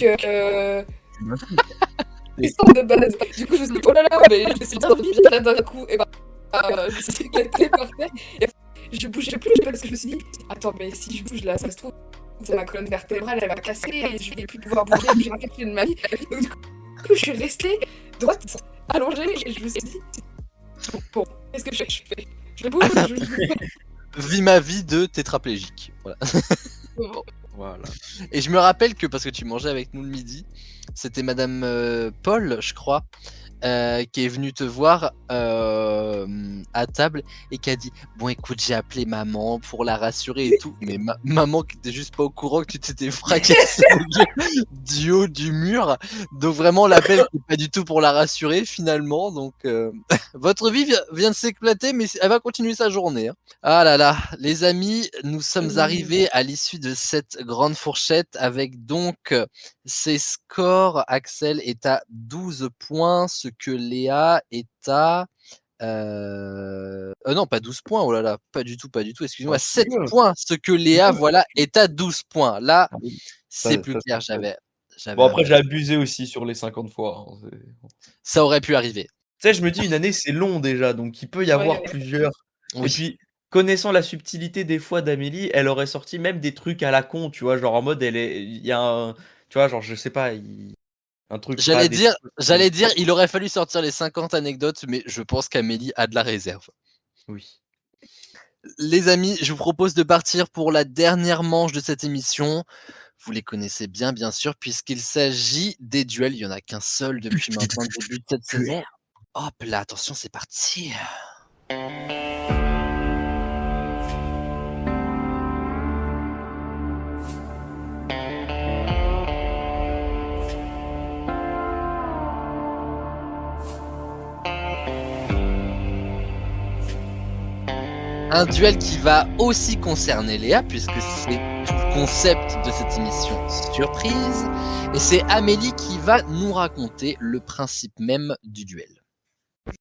descendre de base. Du coup, je me suis dit, oh là là, mais je me suis dit, là d'un coup, et je me suis éclatée par terre. Et je bougeais plus parce que je me suis dit, attends, mais si je bouge là, ça se trouve, ma colonne vertébrale, elle va casser et je vais plus pouvoir bouger, j'ai un calcul de ma vie. Donc, du coup, je suis restée droite, allongée, et je me suis dit, bon, qu'est-ce que je fais? Je bouge, Vis ma vie de tétraplégique. Voilà. Voilà. Et je me rappelle que, parce que tu mangeais avec nous le midi, c'était Madame Paul, je crois, qui est venue te voir à table et qui a dit bon écoute j'ai appelé maman pour la rassurer et tout, mais maman qui était juste pas au courant que tu t'étais fracassé du haut du mur, donc vraiment l'appel c'est pas du tout pour la rassurer finalement, donc votre vie vient de s'éclater mais elle va continuer sa journée, hein. Ah là là, les amis, nous sommes arrivés à l'issue de cette grande fourchette avec donc ces scores. Axel est à 12 points, ce que Léa est à... non, pas 12 points, oh là là, pas du tout, excusez-moi, 7 points, ce que Léa, voilà, est à 12 points. Là, c'est plus clair, j'avais... Bon, après, j'ai abusé aussi sur les 50 fois. Hein. Ça aurait pu arriver. Tu sais, je me dis, une année, c'est long déjà, donc il peut y avoir plusieurs... Oui. Et puis, connaissant la subtilité des fois d'Amélie, elle aurait sorti même des trucs à la con, tu vois, genre en mode, il y a un... Tu vois, genre, je sais pas, un truc... J'allais dire, il aurait fallu sortir les 50 anecdotes, mais je pense qu'Amélie a de la réserve. Oui. Les amis, je vous propose de partir pour la dernière manche de cette émission. Vous les connaissez bien, bien sûr, puisqu'il s'agit des duels. Il n'y en a qu'un seul depuis maintenant le début de cette saison. Hop là, attention, c'est parti. Un duel qui va aussi concerner Léa, puisque c'est tout le concept de cette émission surprise. Et c'est Amélie qui va nous raconter le principe même du duel.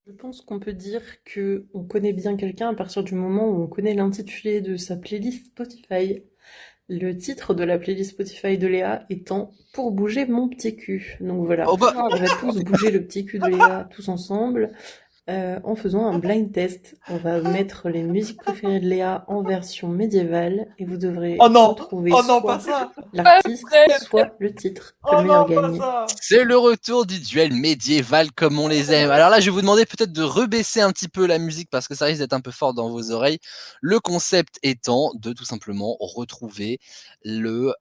Je pense qu'on peut dire qu'on connaît bien quelqu'un à partir du moment où on connaît l'intitulé de sa playlist Spotify. Le titre de la playlist Spotify de Léa étant « Pour bouger mon petit cul ». Donc voilà, on va tous bouger le petit cul de Léa tous ensemble. En faisant un blind test. On va mettre les musiques préférées de Léa en version médiévale et vous devrez retrouver soit l'artiste, soit le titre. Que le meilleur gagne. C'est le retour du duel médiéval comme on les aime. Alors là, je vais vous demander peut-être de rebaisser un petit peu la musique parce que ça risque d'être un peu fort dans vos oreilles. Le concept étant de tout simplement retrouver le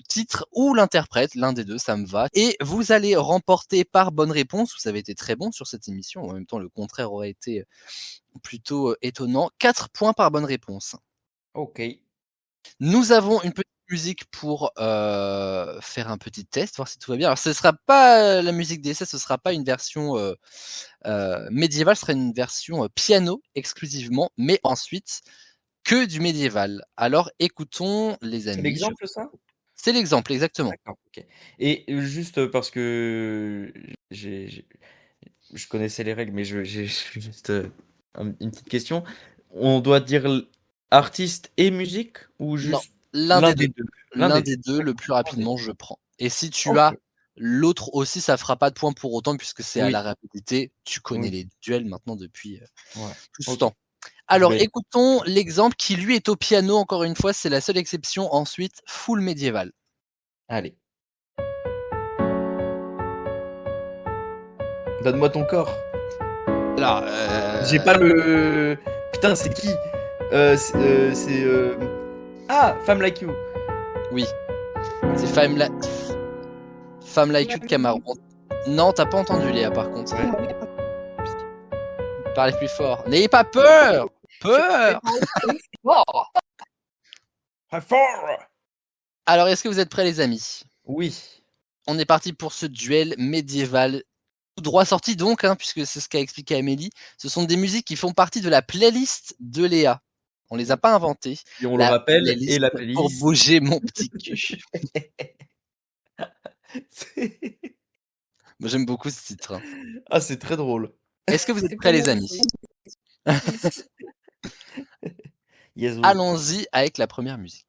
titre ou l'interprète, l'un des deux, ça me va. Et vous allez remporter par bonne réponse, vous avez été très bon sur cette émission, en même temps le contraire aurait été plutôt étonnant, 4 points par bonne réponse. Ok. Nous avons une petite musique pour faire un petit test, voir si tout va bien. Alors ce ne sera pas la musique d'essai, ce ne sera pas une version médiévale, ce sera une version piano exclusivement, mais ensuite que du médiéval. Alors écoutons les amis. C'est l'exemple ça ? C'est l'exemple, exactement. D'accord, ok. Et juste parce que je connaissais les règles, mais j'ai juste une petite question. On doit dire artiste et musique ou juste non, l'un des deux. L'un des deux, le plus rapidement, je prends. Et si tu as l'autre aussi, ça fera pas de point pour autant puisque c'est à la rapidité. Tu connais les duels maintenant depuis tout ce temps. Alors, écoutons l'exemple qui, lui, est au piano, encore une fois, c'est la seule exception. Ensuite, full médiéval. Allez. Donne-moi ton corps. Alors, j'ai pas le... Putain, c'est qui c'est... Ah, Femme Like You. Oui. C'est Femme Like You de Camaro. Non, t'as pas entendu, Léa, par contre. Parlez plus fort. N'ayez pas peur. Peur. Alors, est-ce que vous êtes prêts, les amis ? Oui. On est parti pour ce duel médiéval. Tout droit sorti donc, hein, puisque c'est ce qu'a expliqué Amélie. Ce sont des musiques qui font partie de la playlist de Léa. On les a pas inventées. Et on le rappelle, et la playlist... Pour bouger mon petit cul. Moi, j'aime beaucoup ce titre. Hein. Ah, c'est très drôle. Est-ce que vous êtes prêts, les amis ? Allons-y avec la première musique.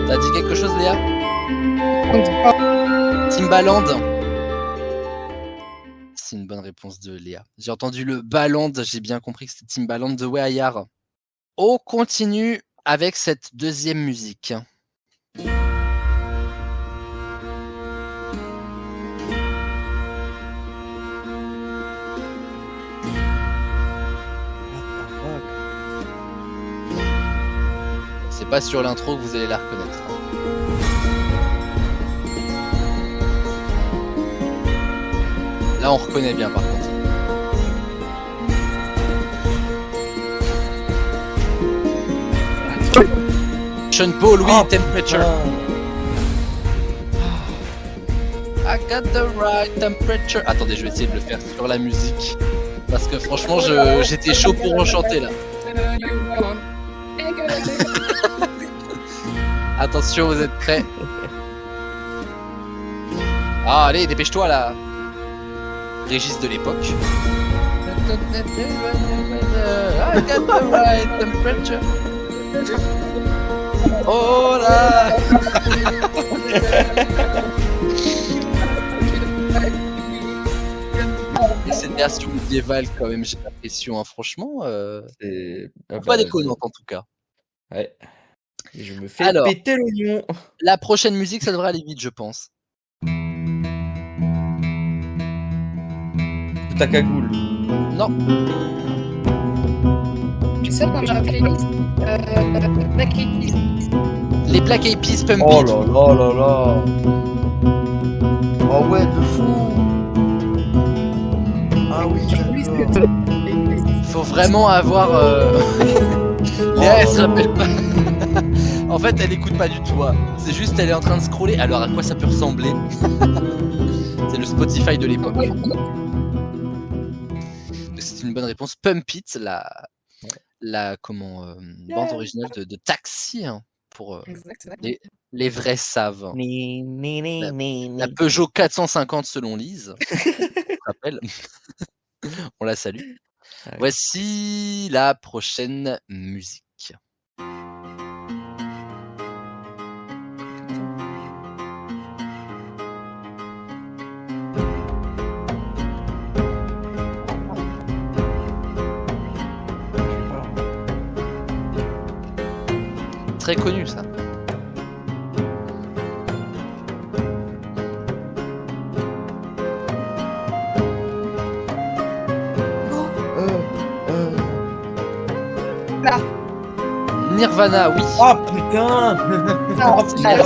T'as dit quelque chose, Léa ? Timbaland. C'est une bonne réponse de Léa. J'ai entendu le Baland, j'ai bien compris que c'était Timbaland de Way I Are. On continue avec cette deuxième musique. pas sur l'intro que vous allez la reconnaître. Là, on reconnaît bien par contre. Sean Paul, oui, Temperature. I got the right temperature. Attendez, je vais essayer de le faire sur la musique. Parce que franchement, j'étais chaud pour en chanter là. Attention, vous êtes prêts? Ah, allez, dépêche-toi là. Régis de l'époque. I got the right temperature. Oh là. Et cette version médiévale quand même, j'ai l'impression, hein, franchement, C'est pas déconnante en tout cas. Ouais. Et je me fais péter l'oignon. La prochaine musique, ça devrait aller vite, je pense. Ta cagoule. Non. Tu sais, dans la playlist, Black Eyed Peas. Les Black Eyed Peas Pump Oh It. là là là là. Oh ouais, de fou. Ah oui, d'accord. Faut vraiment avoir. Léa, elle se rappelle pas. En fait, elle écoute pas du tout. Hein. C'est juste, elle est en train de scroller. Alors, à quoi ça peut ressembler? C'est le Spotify de l'époque. C'est une bonne réponse. Pump It, la bande originale de Taxi, hein, pour les vrais savent. La Peugeot 450 selon Lise. Je rappelle. On la salue. Ouais. Voici la prochaine musique. Très connu ça. Là. Nirvana, oui. Oh putain. Oh, putain.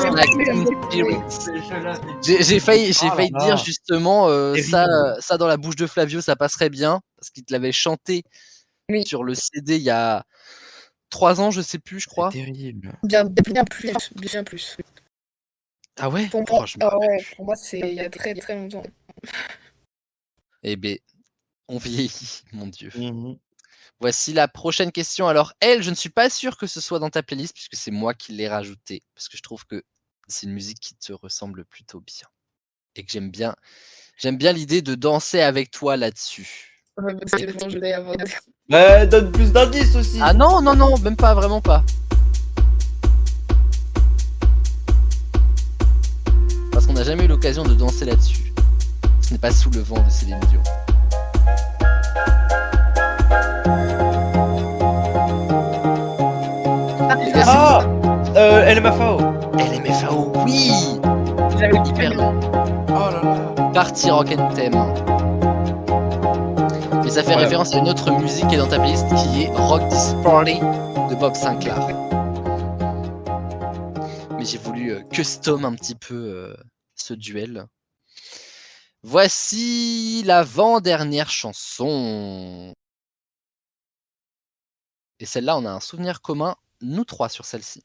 J'ai failli te là. dire justement Terrible. ça dans la bouche de Flavio ça passerait bien parce qu'il te l'avait chanté Oui. sur le CD il y a 3 ans je sais plus je crois. C'est terrible. Bien plus. Ah ouais. Pour moi, pour moi c'est il y a très très longtemps. Eh ben on vieillit mon dieu. Mhm. Voici la prochaine question. Alors elle, je ne suis pas sûr que ce soit dans ta playlist puisque c'est moi qui l'ai rajouté parce que je trouve que c'est une musique qui te ressemble plutôt bien et que j'aime bien l'idée de danser avec toi là-dessus. Donne plus d'indices aussi. Ah non, même pas, vraiment pas. Parce qu'on n'a jamais eu l'occasion de danser là-dessus. Ce n'est pas Sous le vent de Céline Dion. LMFAO. LMFAO, oui. Hyper long. Oh là là. Party Rock and Theme. Mais ça fait référence à une autre musique qui est dans ta playlist qui est Rock This Party de Bob Sinclair. Mais j'ai voulu custom un petit peu ce duel. Voici l'avant-dernière chanson. Et celle-là, on a un souvenir commun, nous trois, sur celle-ci.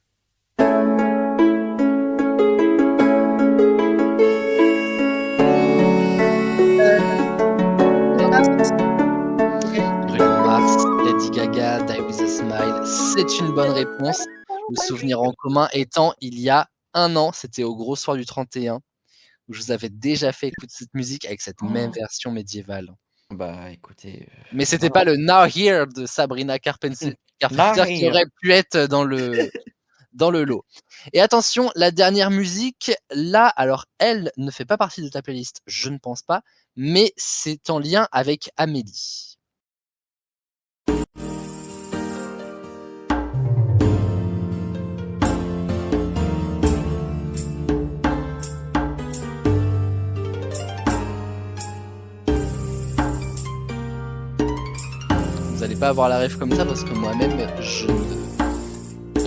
Bruno Mars, Lady Gaga, Die With A Smile, c'est une bonne réponse. Le souvenir en commun étant il y a 1 an, c'était au gros soir du 31, où je vous avais déjà fait écouter cette musique avec cette même version médiévale. Bah écoutez. Mais c'était pas le Now Here de Sabrina Carpenter qui aurait pu être dans le lot. Et attention, la dernière musique, là, alors elle ne fait pas partie de ta playlist, je ne pense pas, mais c'est en lien avec Amélie. Vous n'allez pas avoir la rêve comme ça parce que moi-même, je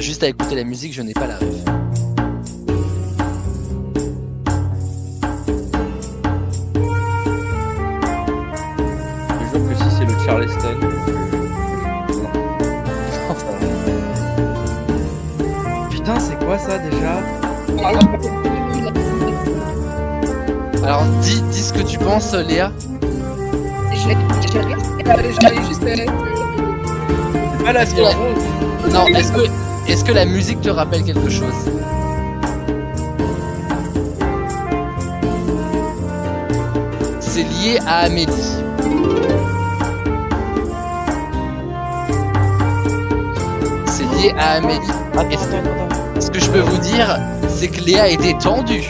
juste à écouter la musique, je n'ai pas la ref. Je jure que si c'est le Charleston. Putain, c'est quoi ça déjà? Alors, dis ce que tu penses, Léa. J'arrive juste à... C'est pas la vie en rose. Non, est-ce que la musique te rappelle quelque chose? C'est lié à Amélie. C'est lié à Amélie. Attends. Ce que je peux vous dire, c'est que Léa était tendue.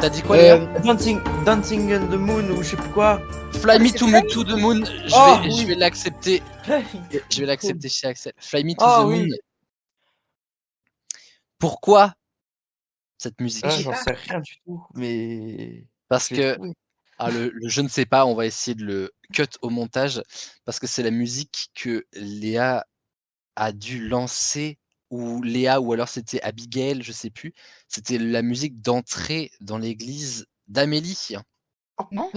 T'as dit quoi, Léa? Dancing on the Moon ou je sais plus quoi. Fly me c'est to the moon. Je vais l'accepter. Je vais l'accepter chez Axel. Fly me to the moon. Pourquoi cette musique? J'en sais rien du tout, mais Parce que le je ne sais pas, on va essayer de le cut au montage parce que c'est la musique que Léa a dû lancer, ou Léa, ou alors c'était Abigail, je sais plus. C'était la musique d'entrée dans l'église d'Amélie. Non.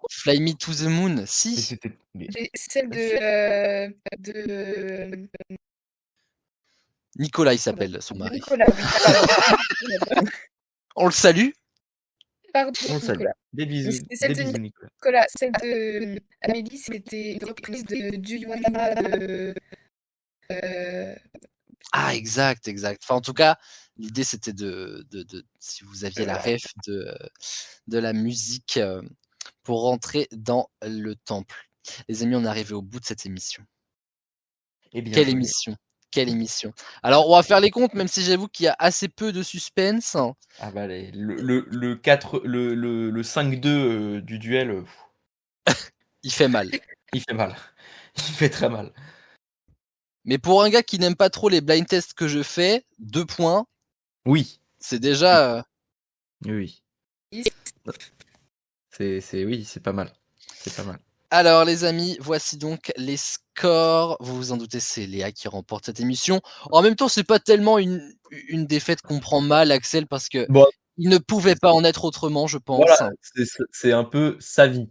Fly me to the moon, Mais si. c'était. Celle de... Nicolas, il s'appelle, son mari. Nicolas, oui. On le salue. Pardon, On le salue. Nicolas. Des bisous. C'était celle Des de bisous, Nicolas. Nicolas. Celle de Amélie, c'était une reprise de Du Yuanama de... Ah, exact. Enfin, en tout cas, l'idée c'était de si vous aviez la ref de la musique pour rentrer dans le temple. Les amis, on est arrivé au bout de cette émission. Eh bien, Quelle émission! Quelle émission! Alors, on va faire les comptes, même si j'avoue qu'il y a assez peu de suspense. Ah bah le 4, le 5-2 du duel, Il fait mal. il fait mal. Il fait très mal. Mais pour un gars qui n'aime pas trop les blind tests que je fais, 2 points, Oui. c'est déjà... Oui. C'est pas mal. C'est pas mal. Alors les amis, voici donc les scores. Vous vous en doutez, c'est Léa qui remporte cette émission. En même temps, c'est pas tellement une défaite qu'on prend mal, Axel, parce que Bon, il ne pouvait pas en être autrement, je pense. voilà, c'est un peu sa vie.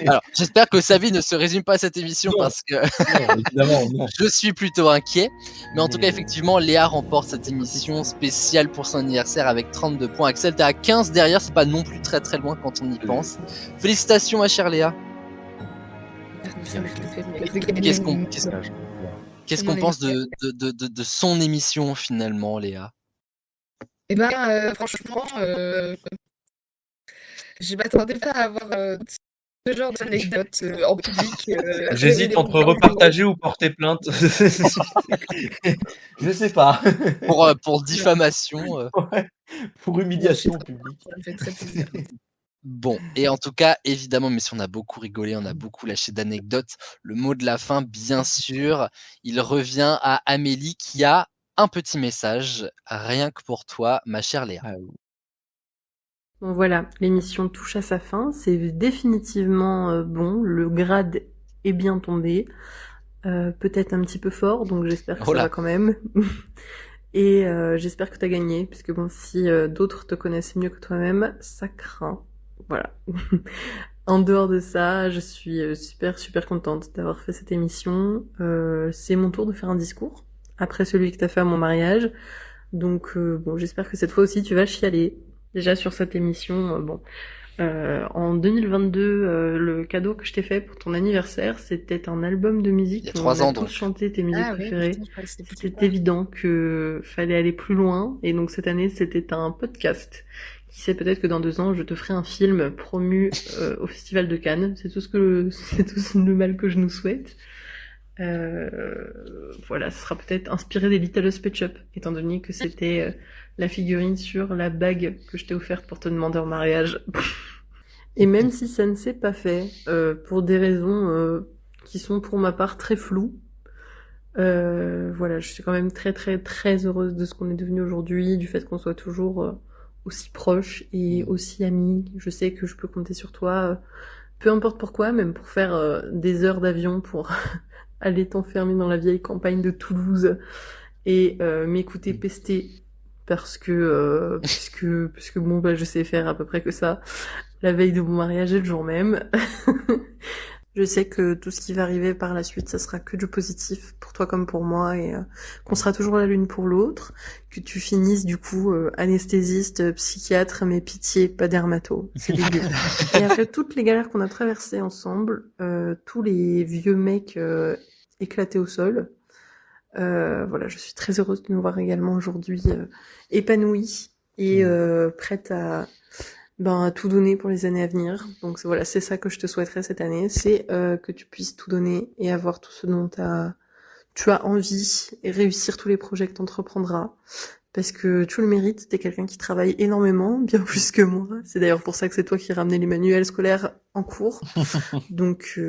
Alors, j'espère que sa vie ne se résume pas à cette émission Non. parce que Non, évidemment, non. je suis plutôt inquiet. Mais en tout cas, effectivement, Léa remporte cette émission spéciale pour son anniversaire avec 32 points. Axel, t'es à 15 derrière, c'est pas non plus très très loin quand on y pense. Félicitations, ma chère Léa. Qu'est-ce qu'on pense de son émission finalement, Léa? Eh ben, franchement, je m'attendais pas à avoir ce genre d'anecdote en public. J'hésite entre repartager ou porter plainte. Je sais pas. Pour diffamation. Ouais, pour humiliation publique. Ça me fait très plaisir. Bon, et en tout cas, évidemment, mais si on a beaucoup rigolé, on a beaucoup lâché d'anecdotes, le mot de la fin, bien sûr, il revient à Amélie qui a un petit message, rien que pour toi, ma chère Léa. Bon, voilà, l'émission touche à sa fin, c'est définitivement bon, le grade est bien tombé, peut-être un petit peu fort, donc j'espère que ça va quand même. Et j'espère que t'as gagné, puisque bon, si d'autres te connaissent mieux que toi-même, ça craint. Voilà. En dehors de ça, je suis super contente d'avoir fait cette émission. C'est mon tour de faire un discours, après celui que t'as fait à mon mariage. Donc bon, j'espère que cette fois aussi tu vas chialer. Déjà sur cette émission, en 2022, le cadeau que je t'ai fait pour ton anniversaire, c'était un album de musique. Il y a 3 ans, tous donc. chanté tes musiques préférées. Oui, C'était évident que fallait aller plus loin, et donc cette année, c'était un podcast. Qui sait, peut-être que dans 2 ans, je te ferai un film promu au Festival de Cannes. C'est tout le mal que je nous souhaite. Voilà, ce sera peut-être inspiré des Little Spetchup, étant donné que c'était la figurine sur la bague que je t'ai offerte pour te demander en mariage. Et même si ça ne s'est pas fait, pour des raisons qui sont pour ma part très floues, voilà, je suis quand même très heureuse de ce qu'on est devenu aujourd'hui, du fait qu'on soit toujours aussi proche et aussi ami. Je sais que je peux compter sur toi, peu importe pourquoi, même pour faire des heures d'avion pour aller t'enfermer dans la vieille campagne de Toulouse et m'écouter pester parce que puisque bon bah je sais faire à peu près que ça la veille de mon mariage et le jour même. Je sais que tout ce qui va arriver par la suite, ça sera que du positif pour toi comme pour moi et qu'on sera toujours la l'une pour l'autre, que tu finisses du coup anesthésiste, psychiatre, mais pitié, pas dermato, c'est dégueu. Et après toutes les galères qu'on a traversées ensemble, tous les vieux mecs éclatés au sol, voilà, je suis très heureuse de nous voir également aujourd'hui épanouie et prête à tout donner pour les années à venir. Donc voilà, c'est ça que je te souhaiterais cette année, c'est que tu puisses tout donner et avoir tout ce dont tu as envie et réussir tous les projets que tu entreprendras. Parce que tu le mérites, t'es quelqu'un qui travaille énormément, bien plus que moi. C'est d'ailleurs pour ça que c'est toi qui ramenais les manuels scolaires en cours. Donc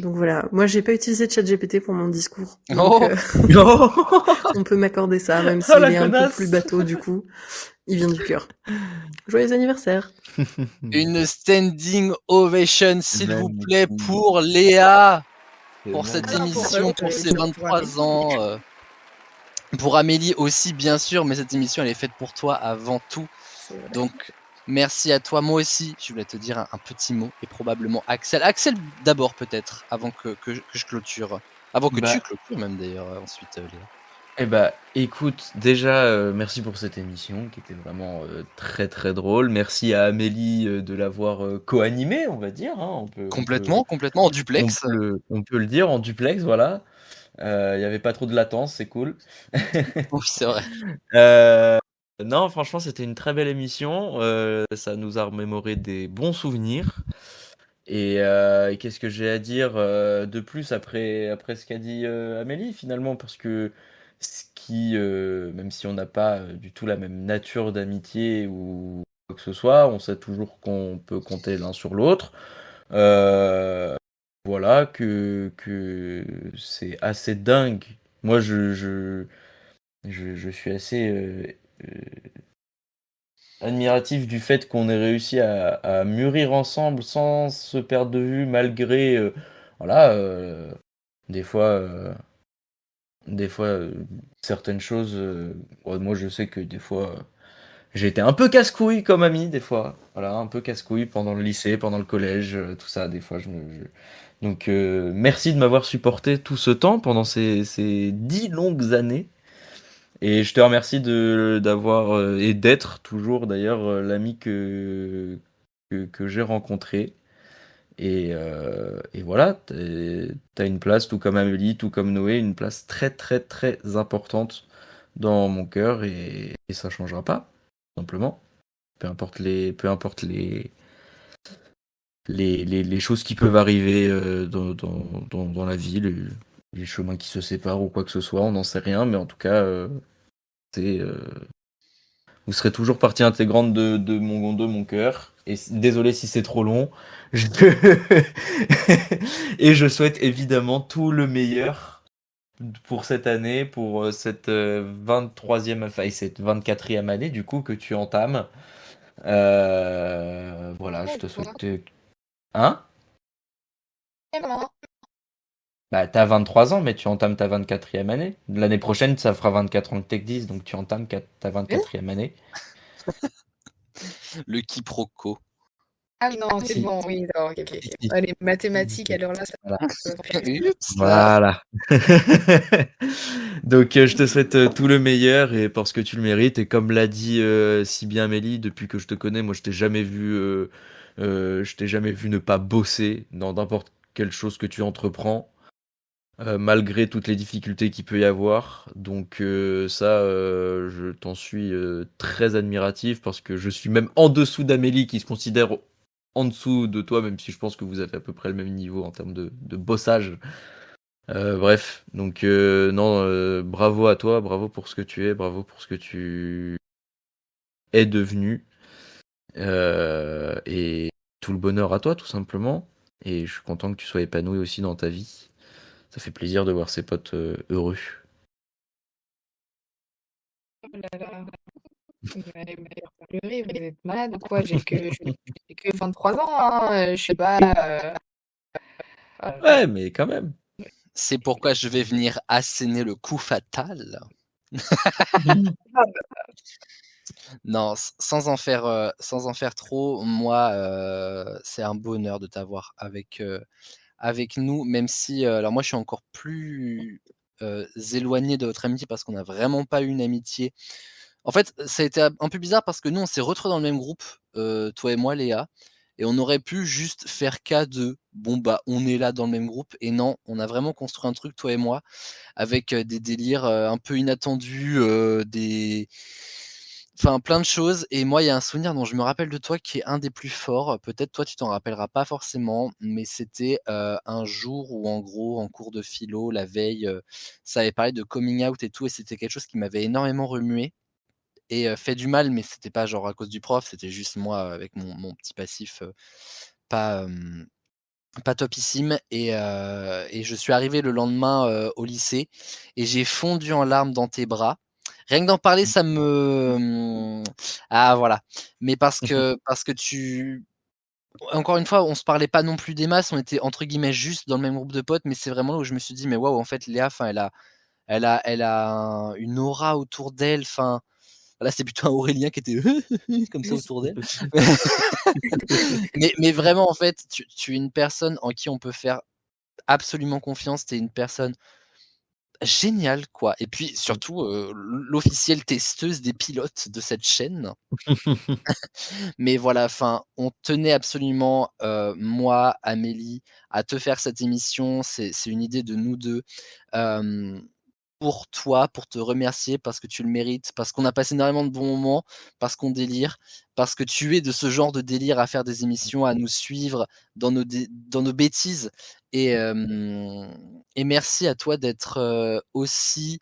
voilà. Moi, j'ai pas utilisé ChatGPT pour mon discours. Donc, on peut m'accorder ça, même s'il est un peu plus bateau du coup. Il vient du cœur. Joyeux anniversaire. Une standing ovation, s'il vous plaît, pour Léa, pour cette émission, pour ses 23 ans. Pour Amélie aussi, bien sûr, mais cette émission, elle est faite pour toi avant tout. Donc, merci à toi. Moi aussi, je voulais te dire un petit mot, et probablement Axel. Axel, d'abord, peut-être, avant que je clôture. Avant que tu clôtures, même d'ailleurs, ensuite, Léa. Eh bah, écoute, déjà, merci pour cette émission qui était vraiment très très drôle. Merci à Amélie de l'avoir co-animée, on va dire. Hein. Complètement, en duplex. On peut le dire, en duplex, voilà. Il n'y avait pas trop de latence, c'est cool. Oui, c'est vrai. Non, franchement, c'était une très belle émission. Ça nous a remémoré des bons souvenirs. Et qu'est-ce que j'ai à dire de plus après ce qu'a dit Amélie, finalement, parce que ce qui, même si on n'a pas du tout la même nature d'amitié ou quoi que ce soit, on sait toujours qu'on peut compter l'un sur l'autre. Voilà, que c'est assez dingue. Moi, je suis assez admiratif du fait qu'on ait réussi à mûrir ensemble sans se perdre de vue, malgré, voilà, des fois, certaines choses. Moi, je sais que des fois, j'ai été un peu casse-couille comme ami, des fois. Voilà, un peu casse-couille pendant le lycée, pendant le collège, tout ça. Des fois, Donc, merci de m'avoir supporté tout ce temps pendant ces 10 longues années. Et je te remercie d'avoir et d'être toujours d'ailleurs l'ami que j'ai rencontré. Et voilà, t'as une place, tout comme Amélie, tout comme Noé, une place très très très importante dans mon cœur et ça changera pas, simplement. Peu importe les choses qui peuvent arriver dans la vie, les chemins qui se séparent ou quoi que ce soit, on n'en sait rien, mais en tout cas, vous serez toujours partie intégrante de mon cœur. Et désolé si c'est trop long. Et je souhaite évidemment tout le meilleur pour cette année, pour cette 23e, enfin cette 24e année du coup que tu entames. Voilà, je te souhaite... Hein? Bah, t'as 23 ans, mais tu entames ta 24e année. L'année prochaine, ça fera 24 ans que t'es 10, donc tu entames ta 24e année. Le quiproquo. Ah oui, non, c'est bon, oui, d'accord, ok. Les mathématiques, alors là, ça Voilà. Donc, je te souhaite tout le meilleur et parce que tu le mérites. Et comme l'a dit si bien Amélie, depuis que je te connais, moi, je t'ai jamais vu ne pas bosser dans n'importe quelle chose que tu entreprends. Malgré toutes les difficultés qu'il peut y avoir. Donc ça, je t'en suis très admiratif parce que je suis même en dessous d'Amélie qui se considère en dessous de toi, même si je pense que vous avez à peu près le même niveau en termes de bossage. Bref, donc non, bravo à toi, bravo pour ce que tu es, bravo pour ce que tu es devenu. Et tout le bonheur à toi, tout simplement. Et je suis content que tu sois épanoui aussi dans ta vie. Ça fait plaisir de voir ses potes heureux. pleurer, vous êtes malade ou quoi? J'ai que 23 ans, hein, je sais pas. Ouais, mais quand même. C'est pourquoi je vais venir asséner le coup fatal. Non, sans en faire trop, moi, c'est un bonheur de t'avoir avec nous, même si, alors moi je suis encore plus éloigné de votre amitié parce qu'on n'a vraiment pas eu une amitié. En fait, ça a été un peu bizarre parce que nous, on s'est retrouvés dans le même groupe, toi et moi, Léa, et on aurait pu juste faire cas de bon, bah, on est là dans le même groupe, et non, on a vraiment construit un truc, toi et moi, avec des délires un peu inattendus, enfin plein de choses. Et moi, il y a un souvenir dont je me rappelle de toi qui est un des plus forts. Peut-être toi, tu t'en rappelleras pas forcément, mais c'était un jour où, en gros, en cours de philo, la veille, ça avait parlé de coming out et tout, et c'était quelque chose qui m'avait énormément remué et fait du mal, mais c'était pas genre à cause du prof, c'était juste moi avec mon petit passif pas, pas topissime. Et je suis arrivé le lendemain au lycée et j'ai fondu en larmes dans tes bras. Rien que d'en parler, ça me... Ah voilà. Mais parce que tu... Encore une fois, on se parlait pas non plus des masses, on était entre guillemets juste dans le même groupe de potes, mais c'est vraiment là où je me suis dit, mais waouh, en fait, Léa, elle a une aura autour d'elle, enfin... Là, c'est plutôt un Aurélien qui était comme ça autour d'elle. mais vraiment, en fait, tu es une personne en qui on peut faire absolument confiance. Tu es une personne géniale, quoi. Et puis, surtout, l'officielle testeuse des pilotes de cette chaîne. Mais voilà, enfin, on tenait absolument, moi, Amélie, à te faire cette émission. C'est une idée de nous deux. Pour toi, pour te remercier parce que tu le mérites, parce qu'on a passé énormément de bons moments, parce qu'on délire, parce que tu es de ce genre de délire à faire des émissions, à nous suivre dans nos bêtises. Et merci à toi d'être aussi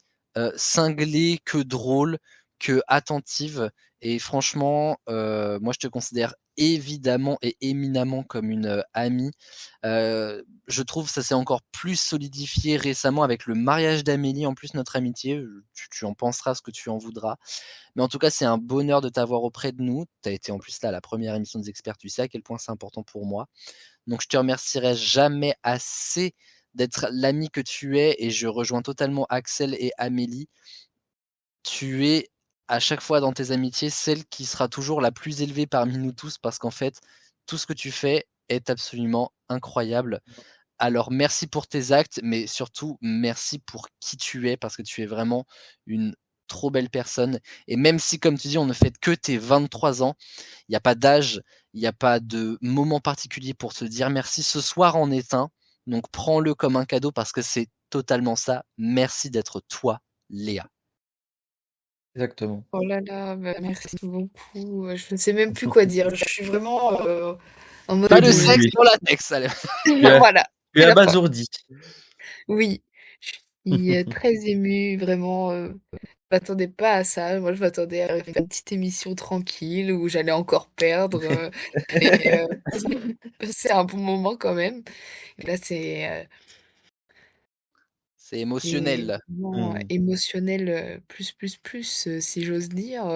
cinglée que drôle, que attentive. Et franchement, moi je te considère évidemment et éminemment comme une amie. Je trouve que ça s'est encore plus solidifié récemment avec le mariage d'Amélie, en plus notre amitié, tu en penseras ce que tu en voudras. Mais en tout cas, c'est un bonheur de t'avoir auprès de nous. Tu as été en plus là à la première émission des experts, tu sais à quel point c'est important pour moi. Donc je te remercierai jamais assez d'être l'ami que tu es, et je rejoins totalement Axel et Amélie. Tu es à chaque fois dans tes amitiés celle qui sera toujours la plus élevée parmi nous tous, parce qu'en fait, tout ce que tu fais est absolument incroyable. Alors merci pour tes actes, mais surtout merci pour qui tu es, parce que tu es vraiment une trop belle personne. Et même si, comme tu dis, on ne fête que tes 23 ans, il n'y a pas d'âge, il n'y a pas de moment particulier pour te dire merci. Ce soir en est un, donc prends-le comme un cadeau, parce que c'est totalement ça. Merci d'être toi, Léa. Exactement. Oh là là, bah, merci beaucoup. Je ne sais même plus quoi dire. Je suis vraiment en mode. Pas de sexe dans la latex, allez. Voilà. Tu es abasourdi. Oui, je suis très émue, vraiment. Je m'attendais pas à ça. Moi, je m'attendais à faire une petite émission tranquille où j'allais encore perdre et passer un bon moment quand même. Et là, c'est émotionnel. vraiment émotionnel, plus, si j'ose dire.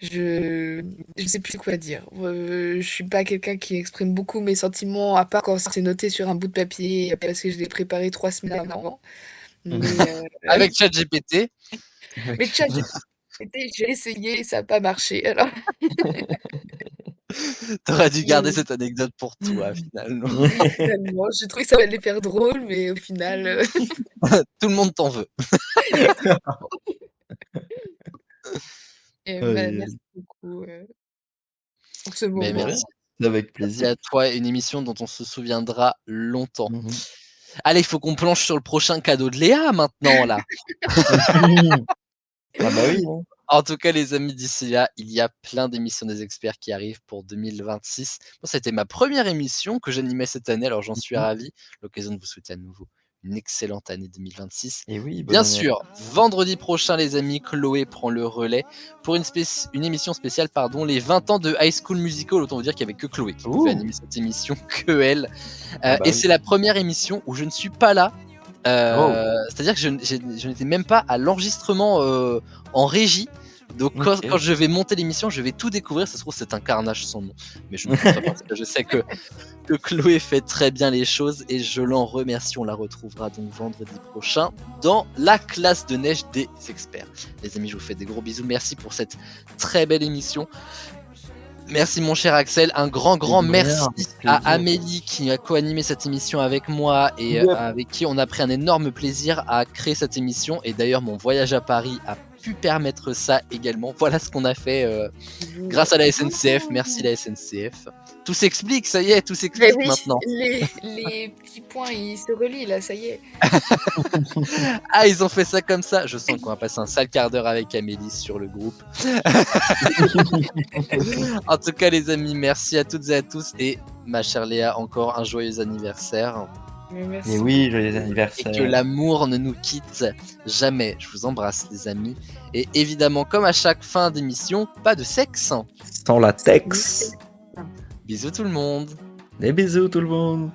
Je sais plus quoi dire. Je suis pas quelqu'un qui exprime beaucoup mes sentiments, à part quand c'est noté sur un bout de papier, parce que je l'ai préparé 3 semaines avant. Mais Avec ChatGPT. mais ChatGPT, j'ai essayé et ça n'a pas marché. Alors, T'aurais dû garder cette anecdote pour toi, finalement. finalement, j'ai trouvé que ça allait faire drôle, mais au final, Tout le monde t'en veut. merci beaucoup pour ce Mais moment. merci. Avec Merci plaisir. à toi, une émission dont on se souviendra longtemps. Mhm. Allez, il faut qu'on planche sur le prochain cadeau de Léa maintenant, là. Ah bah oui. Hein. En tout cas, les amis, d'ici là, il y a plein d'émissions des experts qui arrivent pour 2026. Moi, c'était ma première émission que j'animais cette année, alors j'en suis ravi. L'occasion de vous souhaiter à nouveau une excellente année 2026. Et oui, bonne Bien année. sûr, vendredi prochain, les amis, Chloé prend le relais pour une émission spéciale, les 20 ans de High School Musical. Autant vous dire qu'il n'y avait que Chloé qui pouvait animer cette émission, que elle. Ah bah et oui. c'est la première émission où je ne suis pas là. C'est-à-dire que je n'étais même pas à l'enregistrement en régie. Donc quand je vais monter l'émission, je vais tout découvrir. Ça se trouve, c'est un carnage sans nom. Mais je ne sais pas parce que je sais que Chloé fait très bien les choses et je l'en remercie. On la retrouvera donc vendredi prochain dans la classe de neige des experts. Les amis, je vous fais des gros bisous. Merci pour cette très belle émission. Merci mon cher Axel, un grand merci à Amélie qui a co-animé cette émission avec moi et avec qui on a pris un énorme plaisir à créer cette émission. Et d'ailleurs mon voyage à Paris a pu permettre ça également. Voilà ce qu'on a fait grâce à la SNCF. Merci la SNCF. Tout s'explique, ça y est, tout s'explique maintenant. Les petits points, ils se relient là, ça y est. Ah, ils ont fait ça comme ça. Je sens qu'on va passer un sale quart d'heure avec Amélie sur le groupe. En tout cas, les amis, merci à toutes et à tous. Et ma chère Léa, encore un joyeux anniversaire. Merci. Et oui, joyeux anniversaire. Et que l'amour ne nous quitte jamais. Je vous embrasse, les amis. Et évidemment, comme à chaque fin d'émission, pas de sexe. Sans latex. Bisous tout le monde. Des bisous tout le monde.